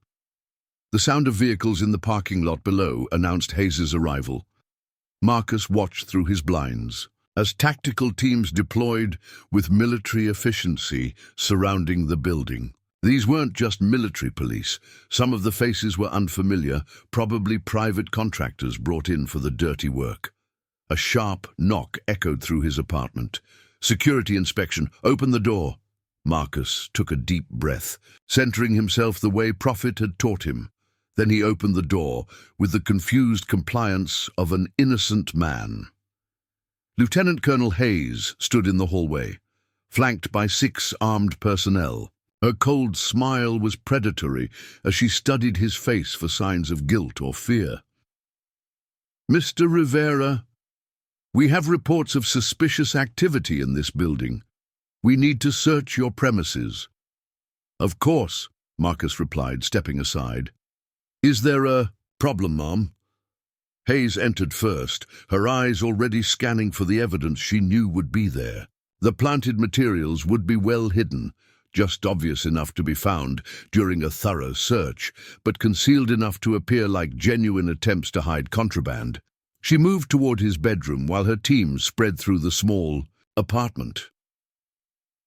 The sound of vehicles in the parking lot below announced Hayes's arrival. Marcus watched through his blinds as tactical teams deployed with military efficiency surrounding the building. These weren't just military police. Some of the faces were unfamiliar, probably private contractors brought in for the dirty work. A sharp knock echoed through his apartment. Security inspection. Open the door. Marcus took a deep breath, centering himself the way Prophet had taught him. Then he opened the door with the confused compliance of an innocent man. Lieutenant Colonel Hayes stood in the hallway, flanked by 6 armed personnel. Her cold smile was predatory as she studied his face for signs of guilt or fear. Mr. Rivera, we have reports of suspicious activity in this building. We need to search your premises. Of course, Marcus replied, stepping aside. Is there a problem, Mom? Hayes entered first, her eyes already scanning for the evidence she knew would be there. The planted materials would be well hidden, just obvious enough to be found during a thorough search, but concealed enough to appear like genuine attempts to hide contraband. She moved toward his bedroom while her team spread through the small apartment.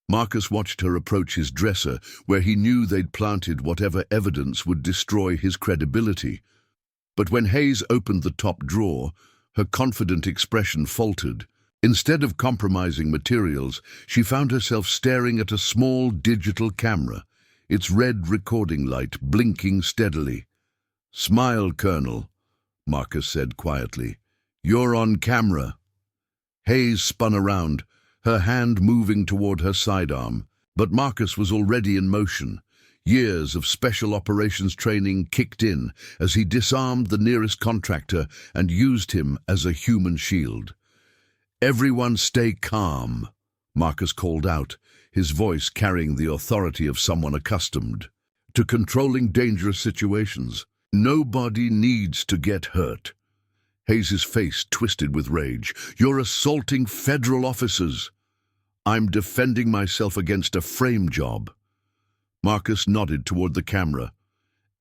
Marcus watched her approach his dresser, where he knew they'd planted whatever evidence would destroy his credibility. But when Hayes opened the top drawer, her confident expression faltered. Instead of compromising materials, she found herself staring at a small digital camera, its red recording light blinking steadily. Smile, Colonel, Marcus said quietly. You're on camera. Hayes spun around, her hand moving toward her sidearm, but Marcus was already in motion. Years of special operations training kicked in as he disarmed the nearest contractor and used him as a human shield. Everyone stay calm, Marcus called out, his voice carrying the authority of someone accustomed to controlling dangerous situations. Nobody needs to get hurt. Hayes's face twisted with rage. You're assaulting federal officers. I'm defending myself against a frame job. Marcus nodded toward the camera.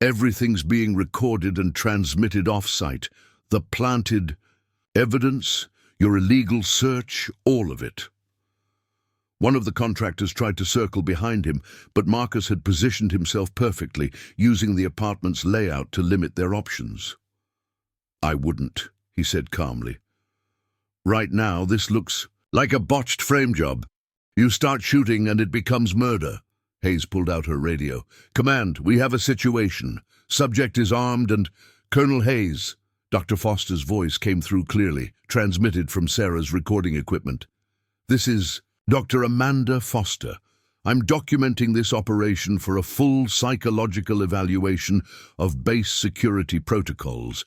Everything's being recorded and transmitted off-site. The planted evidence, your illegal search, all of it. One of the contractors tried to circle behind him, but Marcus had positioned himself perfectly, using the apartment's layout to limit their options. "I wouldn't," he said calmly. "Right now, this looks like a botched frame job. You start shooting and it becomes murder." Hayes pulled out her radio. "Command, we have a situation. Subject is armed and—" "Colonel Hayes," Dr. Foster's voice came through clearly, transmitted from Sarah's recording equipment. "This is Dr. Amanda Foster. I'm documenting this operation for a full psychological evaluation of base security protocols.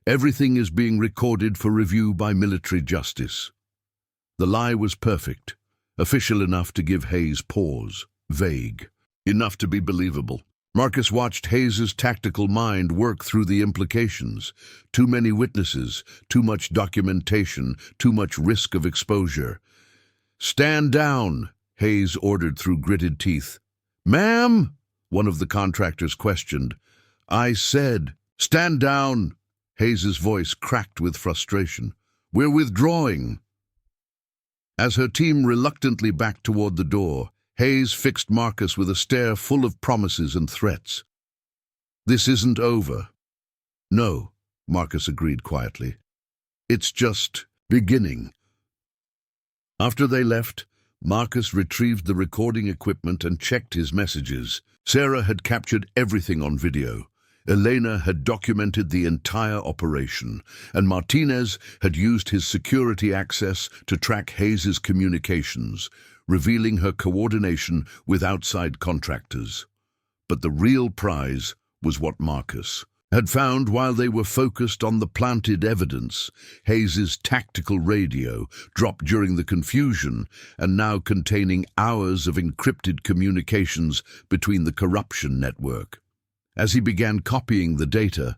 Everything is being recorded for review by military justice." The lie was perfect, official enough to give Hayes pause, vague, enough to be believable. Marcus watched Hayes's tactical mind work through the implications. Too many witnesses, too much documentation, too much risk of exposure. "Stand down," Hayes ordered through gritted teeth. "Ma'am?" one of the contractors questioned. "I said, stand down." Hayes's voice cracked with frustration. "We're withdrawing." As her team reluctantly backed toward the door, Hayes fixed Marcus with a stare full of promises and threats. "This isn't over." "No," Marcus agreed quietly. "It's just beginning." After they left, Marcus retrieved the recording equipment and checked his messages. Sarah had captured everything on video. Elena had documented the entire operation, and Martinez had used his security access to track Hayes's communications, revealing her coordination with outside contractors. But the real prize was what Marcus had found while they were focused on the planted evidence. Hayes's tactical radio, dropped during the confusion and now containing hours of encrypted communications between the corruption network. As he began copying the data,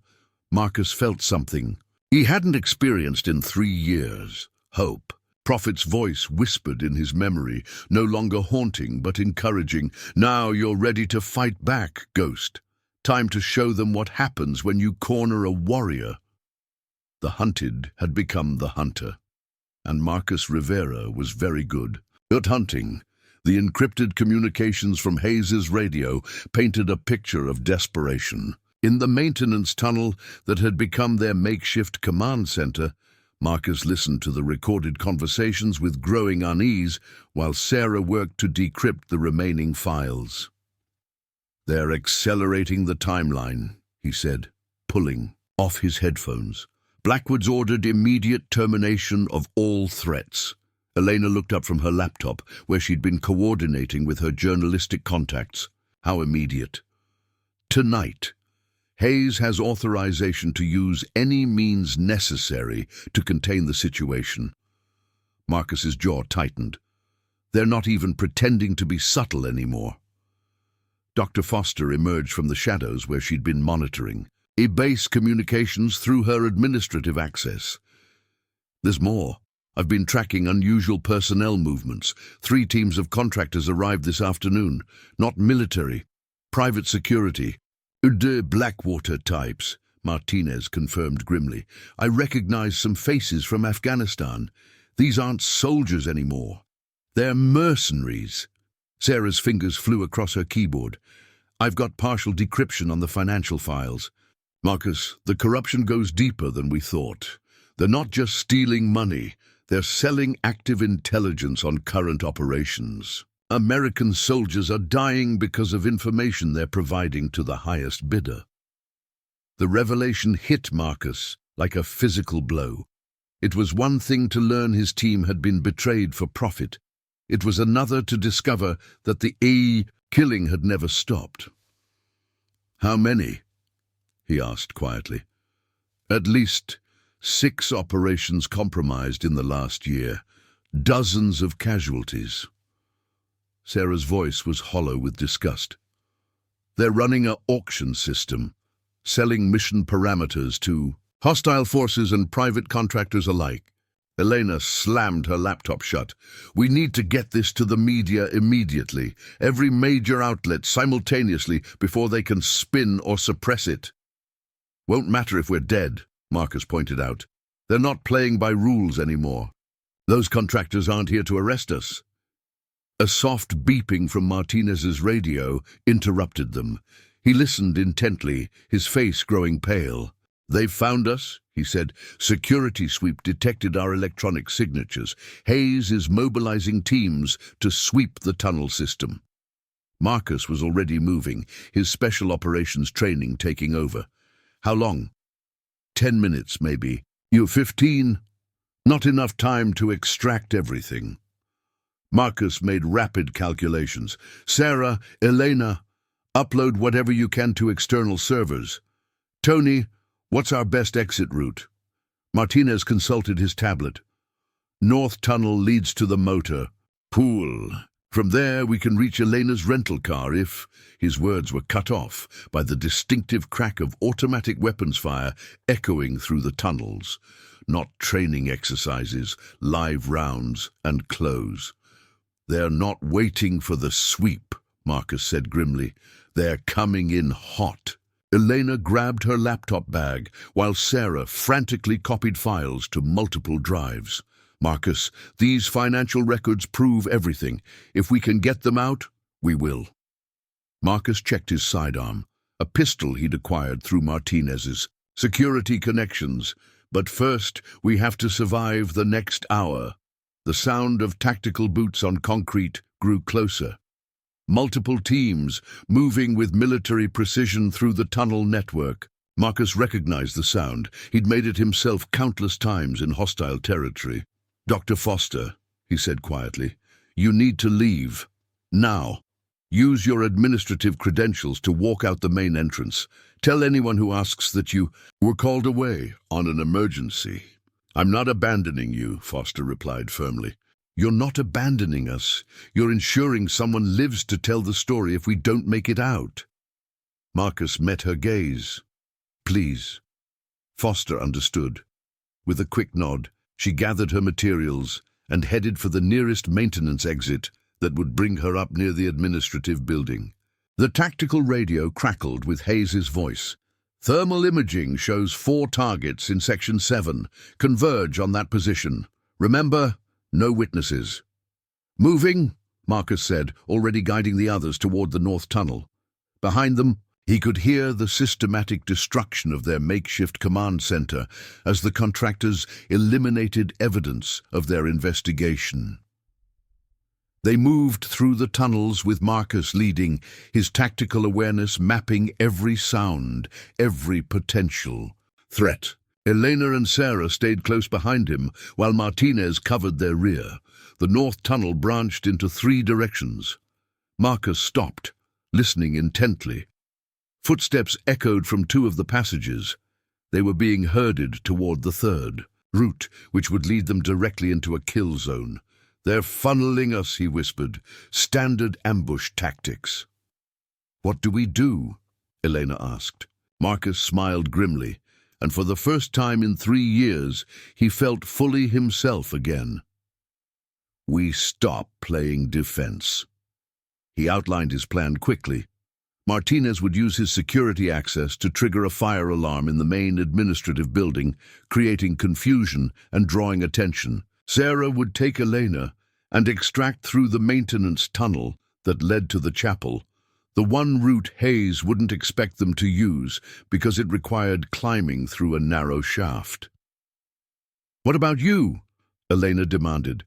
Marcus felt something he hadn't experienced in 3 years: hope. Prophet's voice whispered in his memory, no longer haunting but encouraging. "Now you're ready to fight back, Ghost. Time to show them what happens when you corner a warrior." The hunted had become the hunter, and Marcus Rivera was very good at hunting. The encrypted communications from Hayes's radio painted a picture of desperation. In the maintenance tunnel that had become their makeshift command center, Marcus listened to the recorded conversations with growing unease while Sarah worked to decrypt the remaining files. "They're accelerating the timeline," he said, pulling off his headphones. "Blackwood's ordered immediate termination of all threats." Elena looked up from her laptop, where she'd been coordinating with her journalistic contacts. "How immediate?" "Tonight. Hayes has authorization to use any means necessary to contain the situation." Marcus's jaw tightened. "They're not even pretending to be subtle anymore." Dr. Foster emerged from the shadows where she'd been monitoring base communications through her administrative access. "There's more. I've been tracking unusual personnel movements. 3 teams of contractors arrived this afternoon. Not military. Private security. De Blackwater types," Martinez confirmed grimly. "I recognize some faces from Afghanistan. These aren't soldiers anymore. They're mercenaries." Sarah's fingers flew across her keyboard. "I've got partial decryption on the financial files." "Marcus, the corruption goes deeper than we thought. They're not just stealing money. They're selling active intelligence on current operations. American soldiers are dying because of information they're providing to the highest bidder." The revelation hit Marcus like a physical blow. It was one thing to learn his team had been betrayed for profit. It was another to discover that the killing had never stopped. "How many?" he asked quietly. "At least 6 operations compromised in the last year. Dozens of casualties." Sarah's voice was hollow with disgust. "They're running an auction system, selling mission parameters to hostile forces and private contractors alike. Elena slammed her laptop shut. We need to get this to the media immediately. Every major outlet simultaneously before they can spin or suppress it. Won't matter if we're dead, Marcus pointed out. They're not playing by rules anymore. Those contractors aren't here to arrest us. A soft beeping from Martinez's radio interrupted them. He listened intently, his face growing pale. They've found us, he said. Security sweep detected our electronic signatures. Hayes is mobilizing teams to sweep the tunnel system. Marcus was already moving, his special operations training taking over. How long? 10 minutes, maybe. You 15? Not enough time to extract everything. Marcus made rapid calculations. Sarah, Elena, upload whatever you can to external servers. Tony, what's our best exit route? Martinez consulted his tablet. North tunnel leads to the motor pool. From there we can reach Elena's rental car if... His words were cut off by the distinctive crack of automatic weapons fire echoing through the tunnels. Not training exercises, live rounds, and close. They're not waiting for the sweep, Marcus said grimly. They're coming in hot. Elena grabbed her laptop bag while Sarah frantically copied files to multiple drives. Marcus, these financial records prove everything. If we can get them out, we will. Marcus checked his sidearm, a pistol he'd acquired through Martinez's. Security connections. But first, we have to survive the next hour. The sound of tactical boots on concrete grew closer. Multiple teams moving with military precision through the tunnel network. Marcus recognized the sound. He'd made it himself countless times in hostile territory. Dr. Foster, he said quietly, you need to leave. Now. Use your administrative credentials to walk out the main entrance. Tell anyone who asks that you were called away on an emergency. I'm not abandoning you, Foster replied firmly. You're not abandoning us. You're ensuring someone lives to tell the story if we don't make it out. Marcus met her gaze. Please. Foster understood. With a quick nod, she gathered her materials and headed for the nearest maintenance exit that would bring her up near the administrative building. The tactical radio crackled with Hayes's voice. Thermal imaging shows 4 targets in Section 7. Converge on that position. Remember, no witnesses. Moving, Marcus said, already guiding the others toward the north tunnel. Behind them, he could hear the systematic destruction of their makeshift command center as the contractors eliminated evidence of their investigation. They moved through the tunnels with Marcus leading, his tactical awareness mapping every sound, every potential threat. Elena and Sarah stayed close behind him, while Martinez covered their rear. The north tunnel branched into 3 directions. Marcus stopped, listening intently. Footsteps echoed from 2 of the passages. They were being herded toward the 3rd route, which would lead them directly into a kill zone. They're funneling us, he whispered. Standard ambush tactics. What do we do? Elena asked. Marcus smiled grimly, and for the first time in 3 years, he felt fully himself again. We stop playing defense. He outlined his plan quickly. Martinez would use his security access to trigger a fire alarm in the main administrative building, creating confusion and drawing attention. Sarah would take Elena and extract through the maintenance tunnel that led to the chapel, the one route Hayes wouldn't expect them to use because it required climbing through a narrow shaft. What about you? Elena demanded.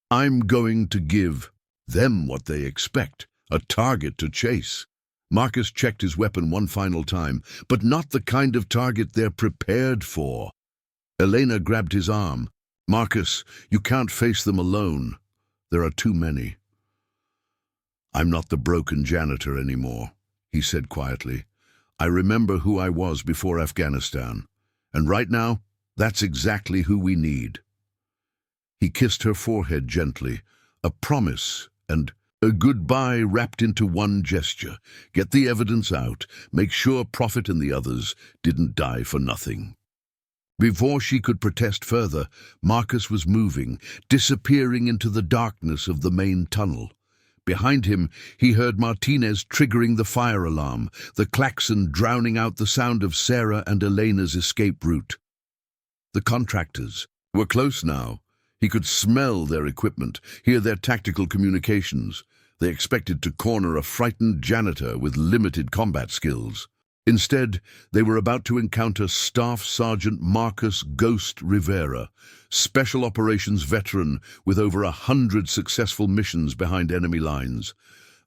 I'm going to give them what they expect, a target to chase. Marcus checked his weapon one final time, but not the kind of target they're prepared for. Elena grabbed his arm. Marcus, you can't face them alone. There are too many. I'm not the broken janitor anymore, he said quietly. I remember who I was before Afghanistan, and right now, that's exactly who we need. He kissed her forehead gently, a promise and a goodbye wrapped into one gesture. Get the evidence out, make sure Prophet and the others didn't die for nothing. Before she could protest further, Marcus was moving, disappearing into the darkness of the main tunnel. Behind him, he heard Martinez triggering the fire alarm, the klaxon drowning out the sound of Sarah and Elena's escape route. The contractors were close now. He could smell their equipment, hear their tactical communications. They expected to corner a frightened janitor with limited combat skills. Instead, they were about to encounter Staff Sergeant Marcus "Ghost" Rivera, Special Operations veteran with over 100 successful missions behind enemy lines.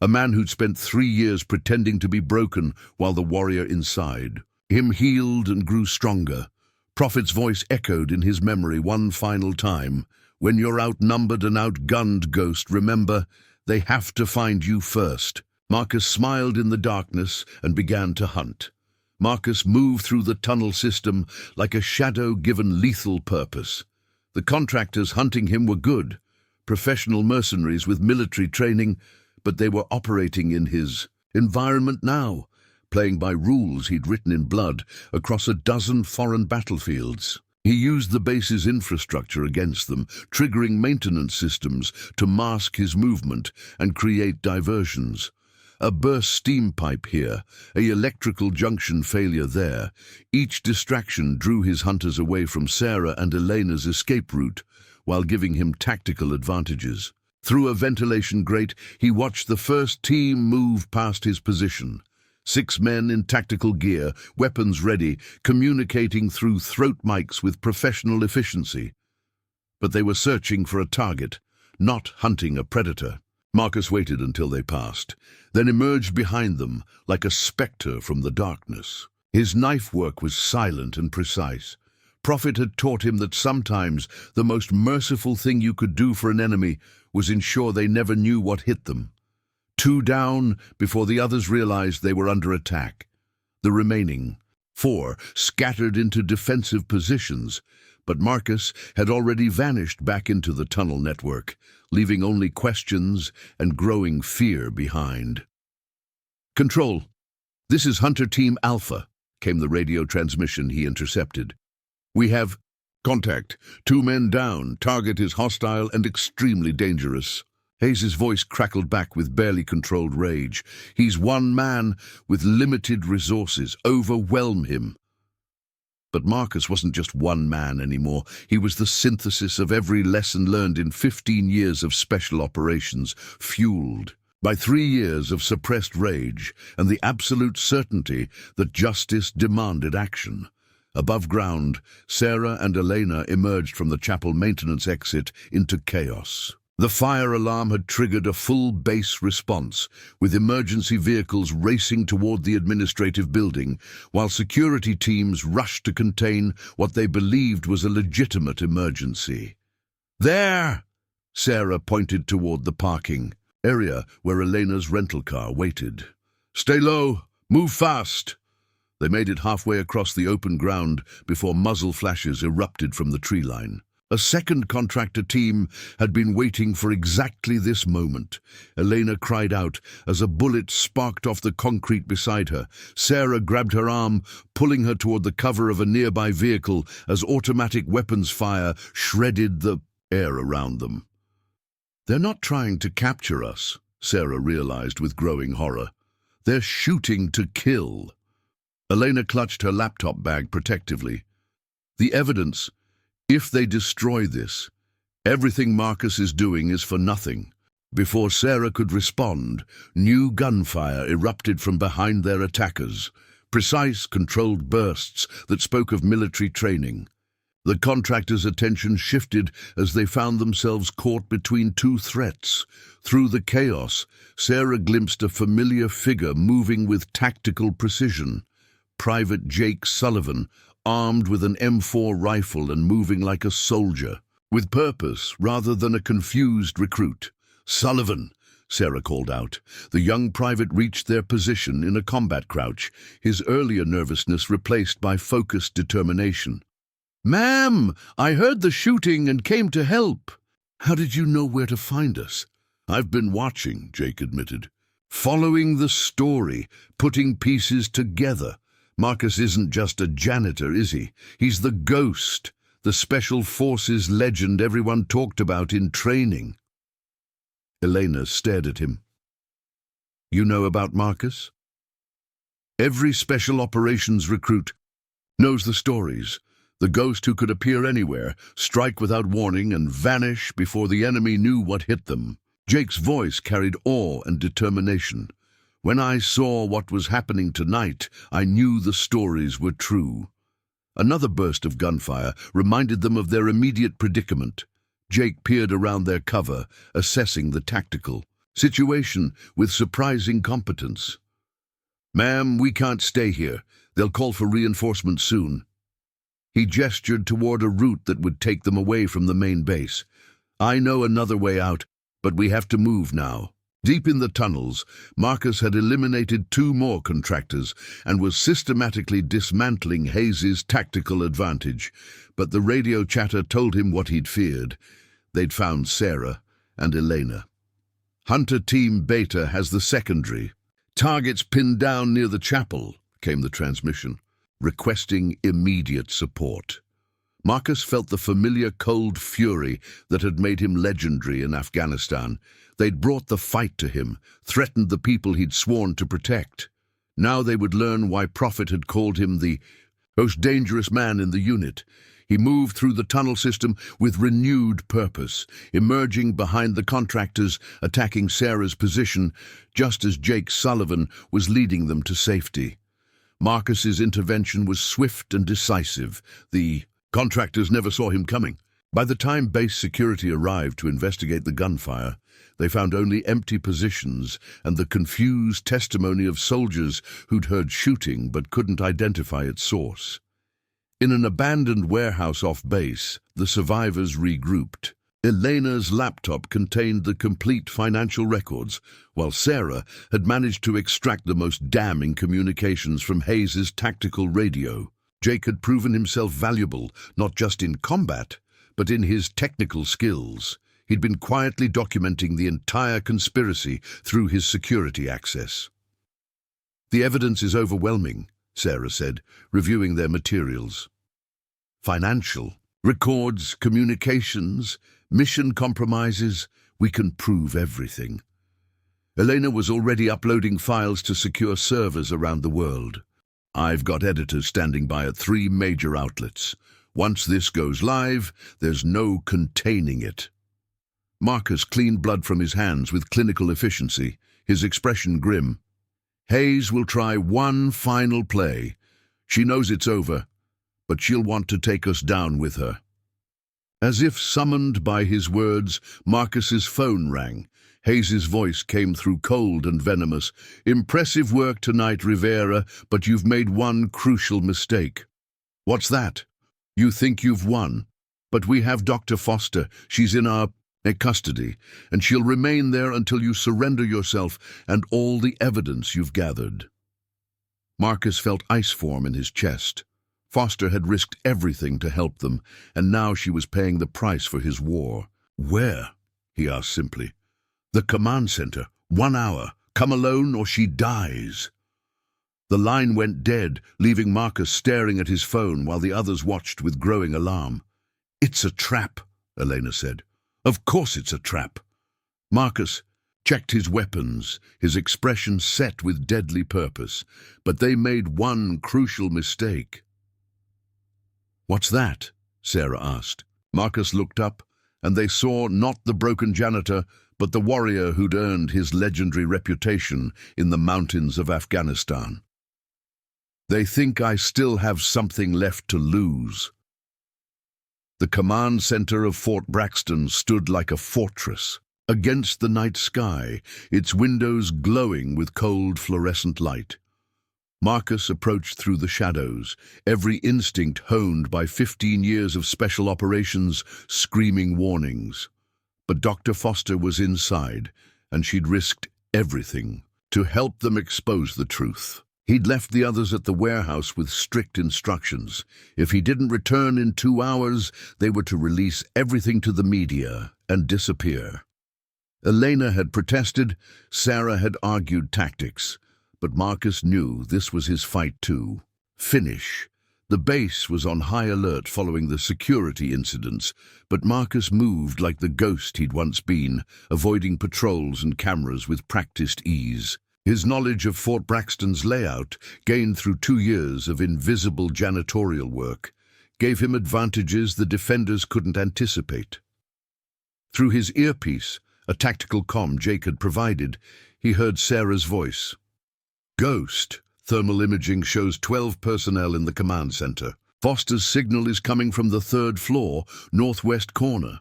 A man who'd spent 3 years pretending to be broken while the warrior inside. Him healed and grew stronger. Prophet's voice echoed in his memory one final time. "When you're outnumbered and outgunned, Ghost, remember, they have to find you first." Marcus smiled in the darkness and began to hunt. Marcus moved through the tunnel system like a shadow given lethal purpose. The contractors hunting him were good, professional mercenaries with military training, but they were operating in his environment now, playing by rules he'd written in blood across a dozen foreign battlefields. He used the base's infrastructure against them, triggering maintenance systems to mask his movement and create diversions. A burst steam pipe here, an electrical junction failure there. Each distraction drew his hunters away from Sarah and Elena's escape route, while giving him tactical advantages. Through a ventilation grate, he watched the first team move past his position. 6 men in tactical gear, weapons ready, communicating through throat mics with professional efficiency. But they were searching for a target, not hunting a predator. Marcus waited until they passed, then emerged behind them like a spectre from the darkness. His knife work was silent and precise. Prophet had taught him that sometimes the most merciful thing you could do for an enemy was ensure they never knew what hit them. 2 down before the others realized they were under attack. The remaining 4 scattered into defensive positions, but Marcus had already vanished back into the tunnel network, leaving only questions and growing fear behind. "Control, this is Hunter Team Alpha," came the radio transmission he intercepted. "We have contact. 2 men down. Target is hostile and extremely dangerous." Hayes's voice crackled back with barely controlled rage. "He's one man with limited resources. Overwhelm him." But Marcus wasn't just one man anymore. He was the synthesis of every lesson learned in 15 years of special operations, fueled by 3 years of suppressed rage and the absolute certainty that justice demanded action. Above ground, Sarah and Elena emerged from the chapel maintenance exit into chaos. The fire alarm had triggered a full base response, with emergency vehicles racing toward the administrative building, while security teams rushed to contain what they believed was a legitimate emergency. "There!" Sarah pointed toward the parking area where Elena's rental car waited. "Stay low! Move fast!" They made it halfway across the open ground before muzzle flashes erupted from the tree line. A second contractor team had been waiting for exactly this moment. Elena cried out as a bullet sparked off the concrete beside her. Sarah grabbed her arm, pulling her toward the cover of a nearby vehicle as automatic weapons fire shredded the air around them. "They're not trying to capture us," Sarah realized with growing horror. "They're shooting to kill." Elena clutched her laptop bag protectively. "The evidence, if they destroy this, everything Marcus is doing is for nothing." Before Sarah could respond, new gunfire erupted from behind their attackers, precise, controlled bursts that spoke of military training. The contractors' attention shifted as they found themselves caught between 2 threats. Through the chaos, Sarah glimpsed a familiar figure moving with tactical precision. Private Jake Sullivan, armed with an M4 rifle and moving like a soldier, with purpose rather than a confused recruit. "Sullivan!" Sarah called out. The young private reached their position in a combat crouch, his earlier nervousness replaced by focused determination. "Ma'am, I heard the shooting and came to help." "How did you know where to find us?" "I've been watching," Jake admitted. "Following the story, putting pieces together. Marcus isn't just a janitor, is he? He's the ghost, the special forces legend everyone talked about in training. Elena stared at him. You know about Marcus? Every special operations recruit knows the stories. The ghost who could appear anywhere, strike without warning, and vanish before the enemy knew what hit them. Jake's voice carried awe and determination. When I saw what was happening tonight, I knew the stories were true. Another burst of gunfire reminded them of their immediate predicament. Jake peered around their cover, assessing the tactical situation with surprising competence. Ma'am, we can't stay here. They'll call for reinforcements soon. He gestured toward a route that would take them away from the main base. I know another way out, but we have to move now. Deep in the tunnels, Marcus had eliminated 2 more contractors and was systematically dismantling Hayes's tactical advantage. But the radio chatter told him what he'd feared. They'd found Sarah and Elena. Hunter Team Beta has the secondary. Targets pinned down near the chapel, came the transmission, requesting immediate support. Marcus felt the familiar cold fury that had made him legendary in Afghanistan. They'd brought the fight to him, threatened the people he'd sworn to protect. Now they would learn why Prophet had called him the most dangerous man in the unit. He moved through the tunnel system with renewed purpose, emerging behind the contractors, attacking Sarah's position, just as Jake Sullivan was leading them to safety. Marcus's intervention was swift and decisive. The contractors never saw him coming. By the time base security arrived to investigate the gunfire, they found only empty positions and the confused testimony of soldiers who'd heard shooting but couldn't identify its source. In an abandoned warehouse off base, the survivors regrouped. Elena's laptop contained the complete financial records, while Sarah had managed to extract the most damning communications from Hayes's tactical radio. Jake had proven himself valuable, not just in combat, but in his technical skills. He'd been quietly documenting the entire conspiracy through his security access. The evidence is overwhelming, Sarah said, reviewing their materials. Financial, records, communications, mission compromises, we can prove everything. Elena was already uploading files to secure servers around the world. I've got editors standing by at 3 major outlets. Once this goes live, there's no containing it. Marcus cleaned blood from his hands with clinical efficiency, his expression grim. Hayes will try one final play. She knows it's over, but she'll want to take us down with her. As if summoned by his words, Marcus's phone rang. Hayes's voice came through cold and venomous. Impressive work tonight, Rivera, but you've made one crucial mistake. What's that? You think you've won, but we have Dr. Foster. She's in our custody, and she'll remain there until you surrender yourself and all the evidence you've gathered. Marcus felt ice form in his chest. Foster had risked everything to help them, and now she was paying the price for his war. Where? He asked simply. The command center. 1 hour. Come alone or she dies. The line went dead, leaving Marcus staring at his phone while the others watched with growing alarm. It's a trap, Elena said. Of course it's a trap. Marcus checked his weapons, his expression set with deadly purpose, but they made one crucial mistake. What's that? Sarah asked. Marcus looked up, and they saw not the broken janitor, but the warrior who'd earned his legendary reputation in the mountains of Afghanistan. They think I still have something left to lose. The command center of Fort Braxton stood like a fortress against the night sky, its windows glowing with cold fluorescent light. Marcus approached through the shadows, every instinct honed by 15 years of special operations, screaming warnings. But Dr. Foster was inside, and she'd risked everything to help them expose the truth. He'd left the others at the warehouse with strict instructions. If he didn't return in 2 hours, they were to release everything to the media and disappear. Elena had protested, Sarah had argued tactics, but Marcus knew this was his fight too. Finish. The base was on high alert following the security incidents, but Marcus moved like the ghost he'd once been, avoiding patrols and cameras with practiced ease. His knowledge of Fort Braxton's layout, gained through 2 years of invisible janitorial work, gave him advantages the defenders couldn't anticipate. Through his earpiece, a tactical comm Jake had provided, he heard Sarah's voice. "Ghost. Thermal imaging shows 12 personnel in the command center. Foster's signal is coming from the 3rd floor, northwest corner."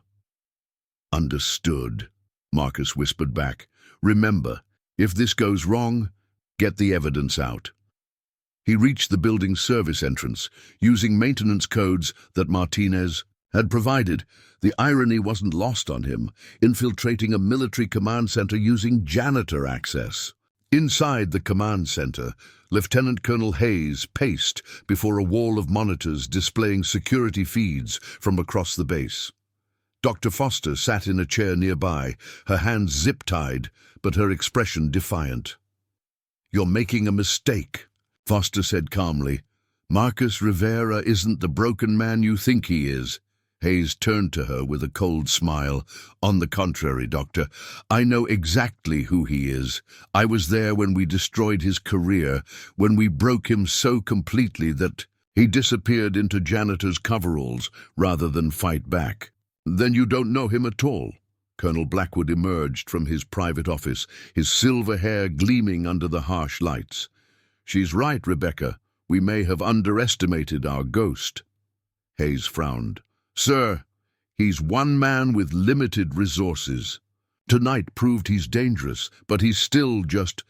"Understood," Marcus whispered back. "Remember, if this goes wrong, get the evidence out." He reached the building's service entrance, using maintenance codes that Martinez had provided. The irony wasn't lost on him, infiltrating a military command center using janitor access. Inside the command center, Lieutenant Colonel Hayes paced before a wall of monitors displaying security feeds from across the base. Dr. Foster sat in a chair nearby, her hands zip-tied, but her expression defiant. "You're making a mistake," Foster said calmly. "Marcus Rivera isn't the broken man you think he is." Hayes turned to her with a cold smile. "On the contrary, Doctor, I know exactly who he is. I was there when we destroyed his career, when we broke him so completely that he disappeared into janitor's coveralls rather than fight back." "Then you don't know him at all?" Colonel Blackwood emerged from his private office, his silver hair gleaming under the harsh lights. "She's right, Rebecca. We may have underestimated our ghost." Hayes frowned. "Sir, he's one man with limited resources. Tonight proved he's dangerous, but he's still just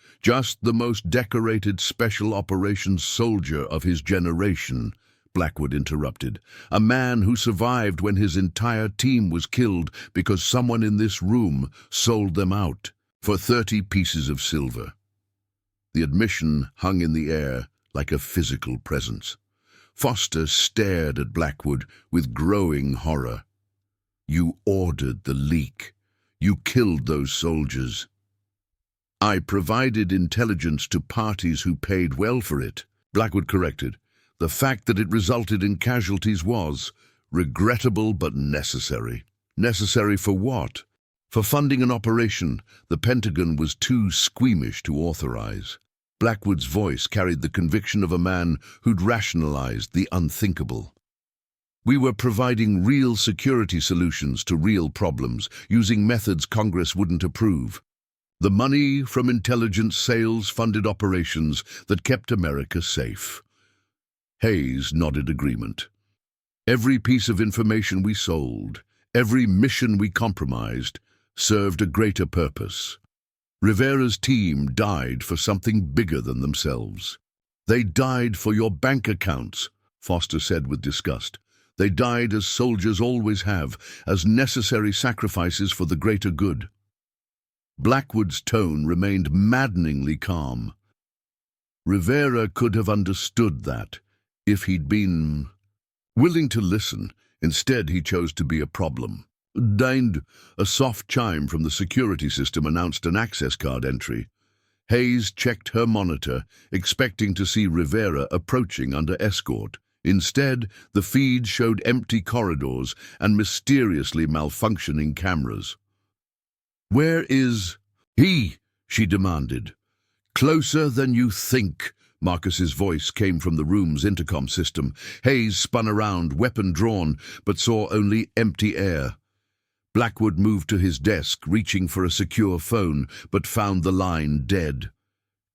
the most decorated special operations soldier of his generation," Blackwood interrupted. "A man who survived when his entire team was killed because someone in this room sold them out for 30 pieces of silver." The admission hung in the air like a physical presence. Foster stared at Blackwood with growing horror. "You ordered the leak. You killed those soldiers." "I provided intelligence to parties who paid well for it," Blackwood corrected. "The fact that it resulted in casualties was regrettable but necessary." "Necessary for what?" "For funding an operation the Pentagon was too squeamish to authorize." Blackwood's voice carried the conviction of a man who'd rationalized the unthinkable. "We were providing real security solutions to real problems, using methods Congress wouldn't approve. The money from intelligence sales funded operations that kept America safe." Hayes nodded agreement. "Every piece of information we sold, every mission we compromised, served a greater purpose. Rivera's team died for something bigger than themselves." "They died for your bank accounts," Foster said with disgust. "They died as soldiers always have, as necessary sacrifices for the greater good." Blackwood's tone remained maddeningly calm. "Rivera could have understood that, if he'd been willing to listen. Instead, he chose to be a problem." "Dined." A soft chime from the security system announced an access card entry. Hayes checked her monitor, expecting to see Rivera approaching under escort. Instead, the feed showed empty corridors and mysteriously malfunctioning cameras. "Where is he?" she demanded. "Closer than you think." Marcus's voice came from the room's intercom system. Hayes spun around, weapon drawn, but saw only empty air. Blackwood moved to his desk, reaching for a secure phone, but found the line dead.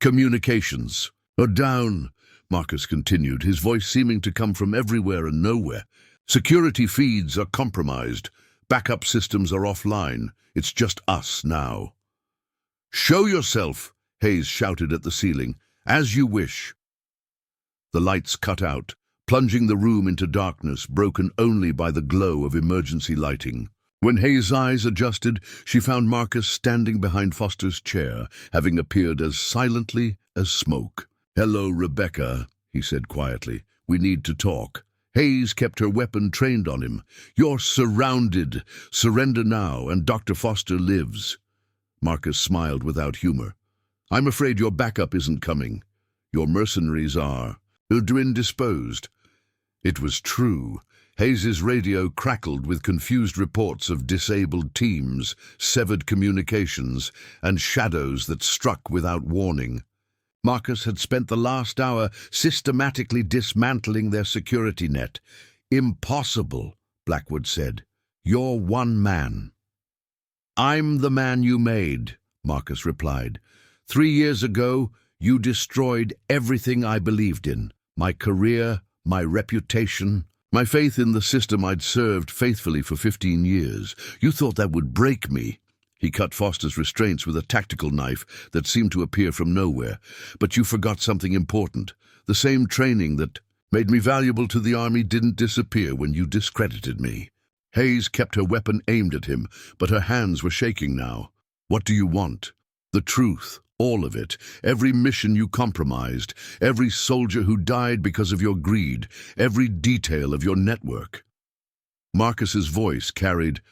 "Communications are down," Marcus continued, his voice seeming to come from everywhere and nowhere. "Security feeds are compromised. Backup systems are offline. It's just us now." "Show yourself," Hayes shouted at the ceiling. "As you wish." The lights cut out, plunging the room into darkness, broken only by the glow of emergency lighting. When Hayes' eyes adjusted, she found Marcus standing behind Foster's chair, having appeared as silently as smoke. "Hello, Rebecca," he said quietly. "We need to talk." Hayes kept her weapon trained on him. "You're surrounded. Surrender now, and Dr. Foster lives." Marcus smiled without humor. "I'm afraid your backup isn't coming. Your mercenaries are. indisposed. It was true. Hayes's radio crackled with confused reports of disabled teams, severed communications, and shadows that struck without warning. Marcus had spent the last hour systematically dismantling their security net. "Impossible," Blackwood said. "You're one man." "I'm the man you made," Marcus replied. 3 years ago, you destroyed everything I believed in. My career, my reputation, my faith in the system I'd served faithfully for 15 years. You thought that would break me. He cut Foster's restraints with a tactical knife that seemed to appear from nowhere. But you forgot something important. The same training that made me valuable to the army didn't disappear when you discredited me. Hayes kept her weapon aimed at him, but her hands were shaking now. "What do you want?" "The truth, all of it. Every mission you compromised, every soldier who died because of your greed, every detail of your network." Marcus's voice carried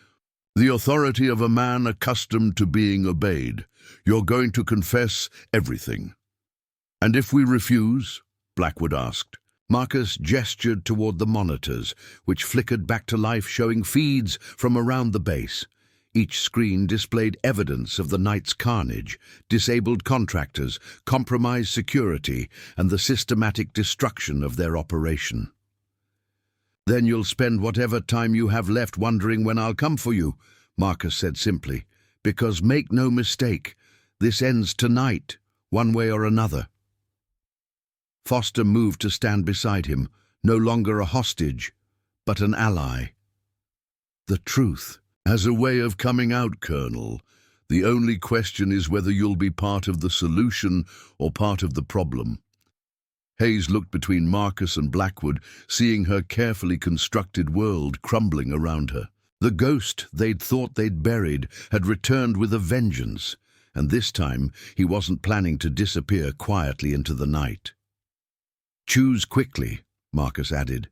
the authority of a man accustomed to being obeyed. "You're going to confess everything." "And if we refuse?" Blackwood asked. Marcus gestured toward the monitors, which flickered back to life, showing feeds from around the base. Each screen displayed evidence of the night's carnage, disabled contractors, compromised security, and the systematic destruction of their operation. "Then you'll spend whatever time you have left wondering when I'll come for you," Marcus said simply. "Because make no mistake, this ends tonight, one way or another." Foster moved to stand beside him, no longer a hostage, but an ally. "The truth has a way of coming out, Colonel. The only question is whether you'll be part of the solution or part of the problem." Hayes looked between Marcus and Blackwood, seeing her carefully constructed world crumbling around her. The ghost they'd thought they'd buried had returned with a vengeance, and this time he wasn't planning to disappear quietly into the night. "Choose quickly," Marcus added.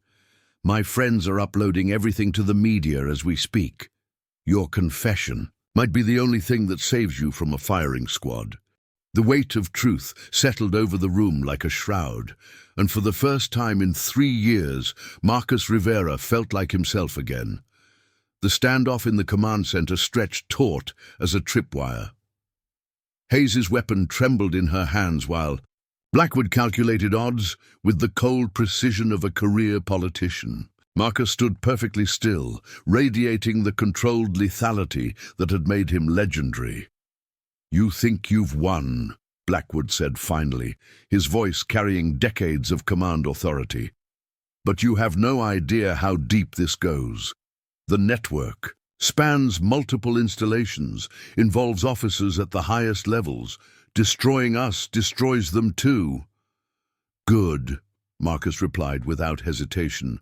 "My friends are uploading everything to the media as we speak. Your confession might be the only thing that saves you from a firing squad." The weight of truth settled over the room like a shroud, and for the first time in 3 years, Marcus Rivera felt like himself again. The standoff in the command center stretched taut as a tripwire. Hayes's weapon trembled in her hands while Blackwood calculated odds with the cold precision of a career politician. Marcus stood perfectly still, radiating the controlled lethality that had made him legendary. "You think you've won," Blackwood said finally, his voice carrying decades of command authority. "But you have no idea how deep this goes. The network spans multiple installations, involves officers at the highest levels. Destroying us destroys them too." "Good," Marcus replied without hesitation.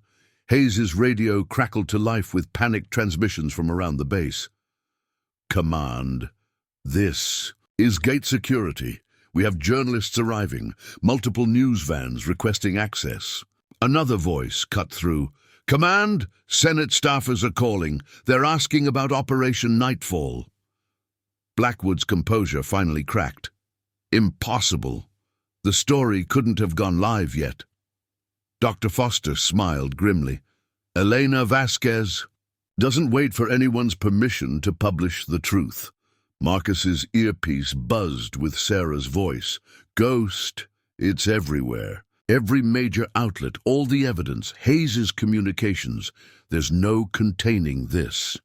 Hayes's radio crackled to life with panicked transmissions from around the base. "Command. This is gate security. We have journalists arriving, multiple news vans requesting access." Another voice cut through. "Command, Senate staffers are calling. They're asking about Operation Nightfall." Blackwood's composure finally cracked. "Impossible. The story couldn't have gone live yet." Dr. Foster smiled grimly. "Elena Vasquez doesn't wait for anyone's permission to publish the truth." Marcus's earpiece buzzed with Sarah's voice. "Ghost, it's everywhere. Every major outlet, all the evidence, Hayes's communications. There's no containing this."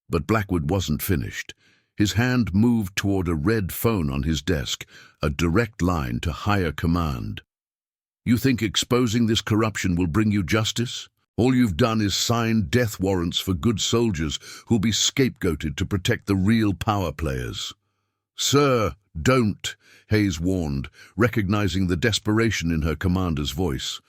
But Blackwood wasn't finished. His hand moved toward a red phone on his desk, a direct line to higher command. "You think exposing this corruption will bring you justice? All you've done is sign death warrants for good soldiers who'll be scapegoated to protect the real power players." "Sir, don't," Hayes warned, recognizing the desperation in her commander's voice.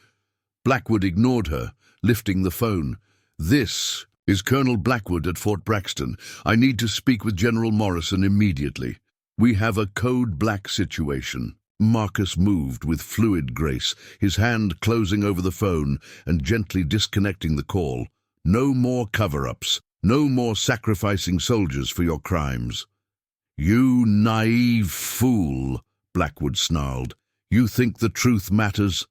Blackwood ignored her, lifting the phone. "This is Colonel Blackwood at Fort Braxton. I need to speak with General Morrison immediately. We have a code black situation." Marcus moved with fluid grace, his hand closing over the phone and gently disconnecting the call. "No more cover-ups. No more sacrificing soldiers for your crimes." "You naive fool," Blackwood snarled. "You think the truth matters?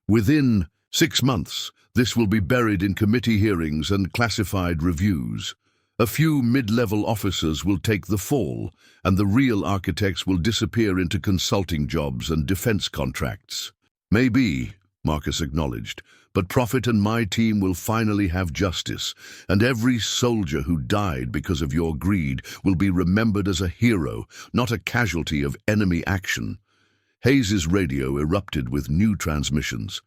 Within 6 months, this will be buried in committee hearings and classified reviews. A few mid-level officers will take the fall, and the real architects will disappear into consulting jobs and defense contracts. Maybe, Marcus acknowledged, but Prophet and my team will finally have justice, and every soldier who died because of your greed will be remembered as a hero, not a casualty of enemy action. Hayes's radio erupted with new transmissions.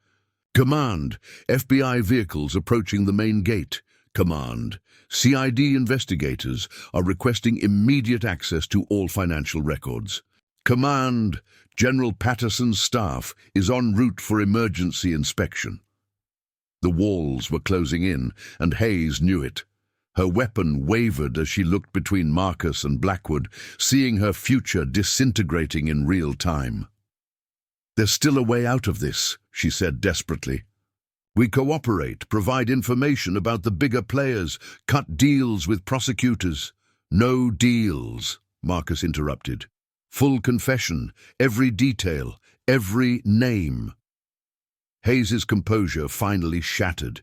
Command, FBI vehicles approaching the main gate. Command, CID investigators are requesting immediate access to all financial records. Command, General Patterson's staff is en route for emergency inspection. The walls were closing in, and Hayes knew it. Her weapon wavered as she looked between Marcus and Blackwood, seeing her future disintegrating in real time. "There's still a way out of this," she said desperately. "We cooperate, provide information about the bigger players, cut deals with prosecutors." "No deals," Marcus interrupted. "Full confession, every detail, every name." Hayes's composure finally shattered.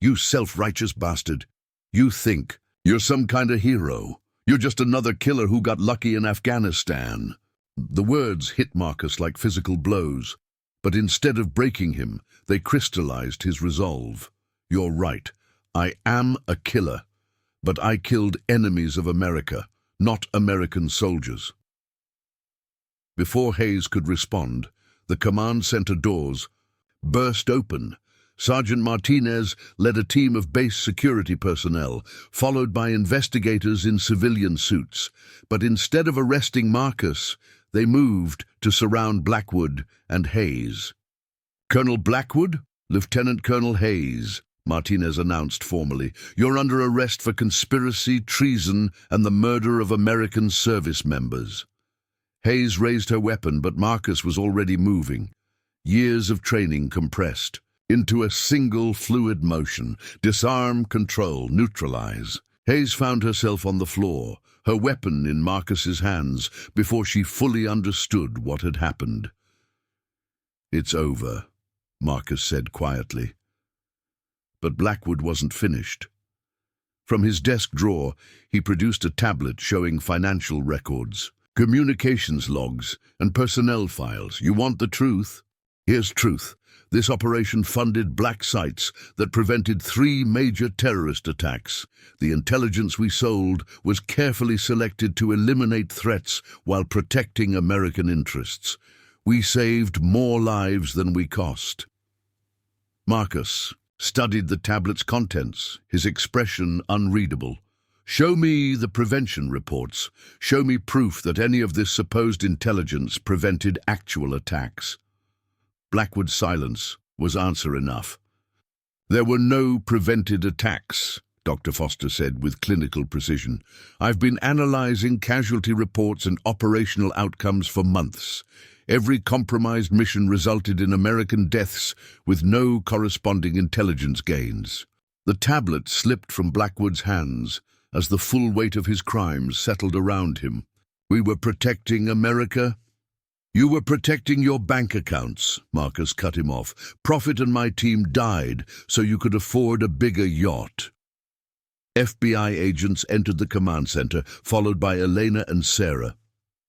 "You self-righteous bastard. You think you're some kind of hero. You're just another killer who got lucky in Afghanistan." The words hit Marcus like physical blows, but instead of breaking him, they crystallized his resolve. "You're right. I am a killer, but I killed enemies of America, not American soldiers." Before Hayes could respond, the command center doors burst open. Sergeant Martinez led a team of base security personnel, followed by investigators in civilian suits. But instead of arresting Marcus, they moved to surround Blackwood and Hayes. "Colonel Blackwood, Lieutenant Colonel Hayes," Martinez announced formally, "you're under arrest for conspiracy, treason, and the murder of American service members." Hayes raised her weapon, but Marcus was already moving. Years of training compressed into a single fluid motion: disarm, control, neutralize. Hayes found herself on the floor, her weapon in Marcus's hands, before she fully understood what had happened. "It's over," Marcus said quietly. But Blackwood wasn't finished. From his desk drawer, he produced a tablet showing financial records, communications logs, and personnel files. "You want the truth? Here's truth. This operation funded black sites that prevented 3 major terrorist attacks. The intelligence we sold was carefully selected to eliminate threats while protecting American interests. We saved more lives than we cost." Marcus studied the tablet's contents, his expression unreadable. "Show me the prevention reports. Show me proof that any of this supposed intelligence prevented actual attacks." Blackwood's silence was answer enough. "There were no prevented attacks," Dr. Foster said with clinical precision. "I've been analyzing casualty reports and operational outcomes for months. Every compromised mission resulted in American deaths with no corresponding intelligence gains." The tablet slipped from Blackwood's hands as the full weight of his crimes settled around him. "We were protecting America." "You were protecting your bank accounts," Marcus cut him off. "Prophet and my team died so you could afford a bigger yacht." FBI agents entered the command center, followed by Elena and Sarah.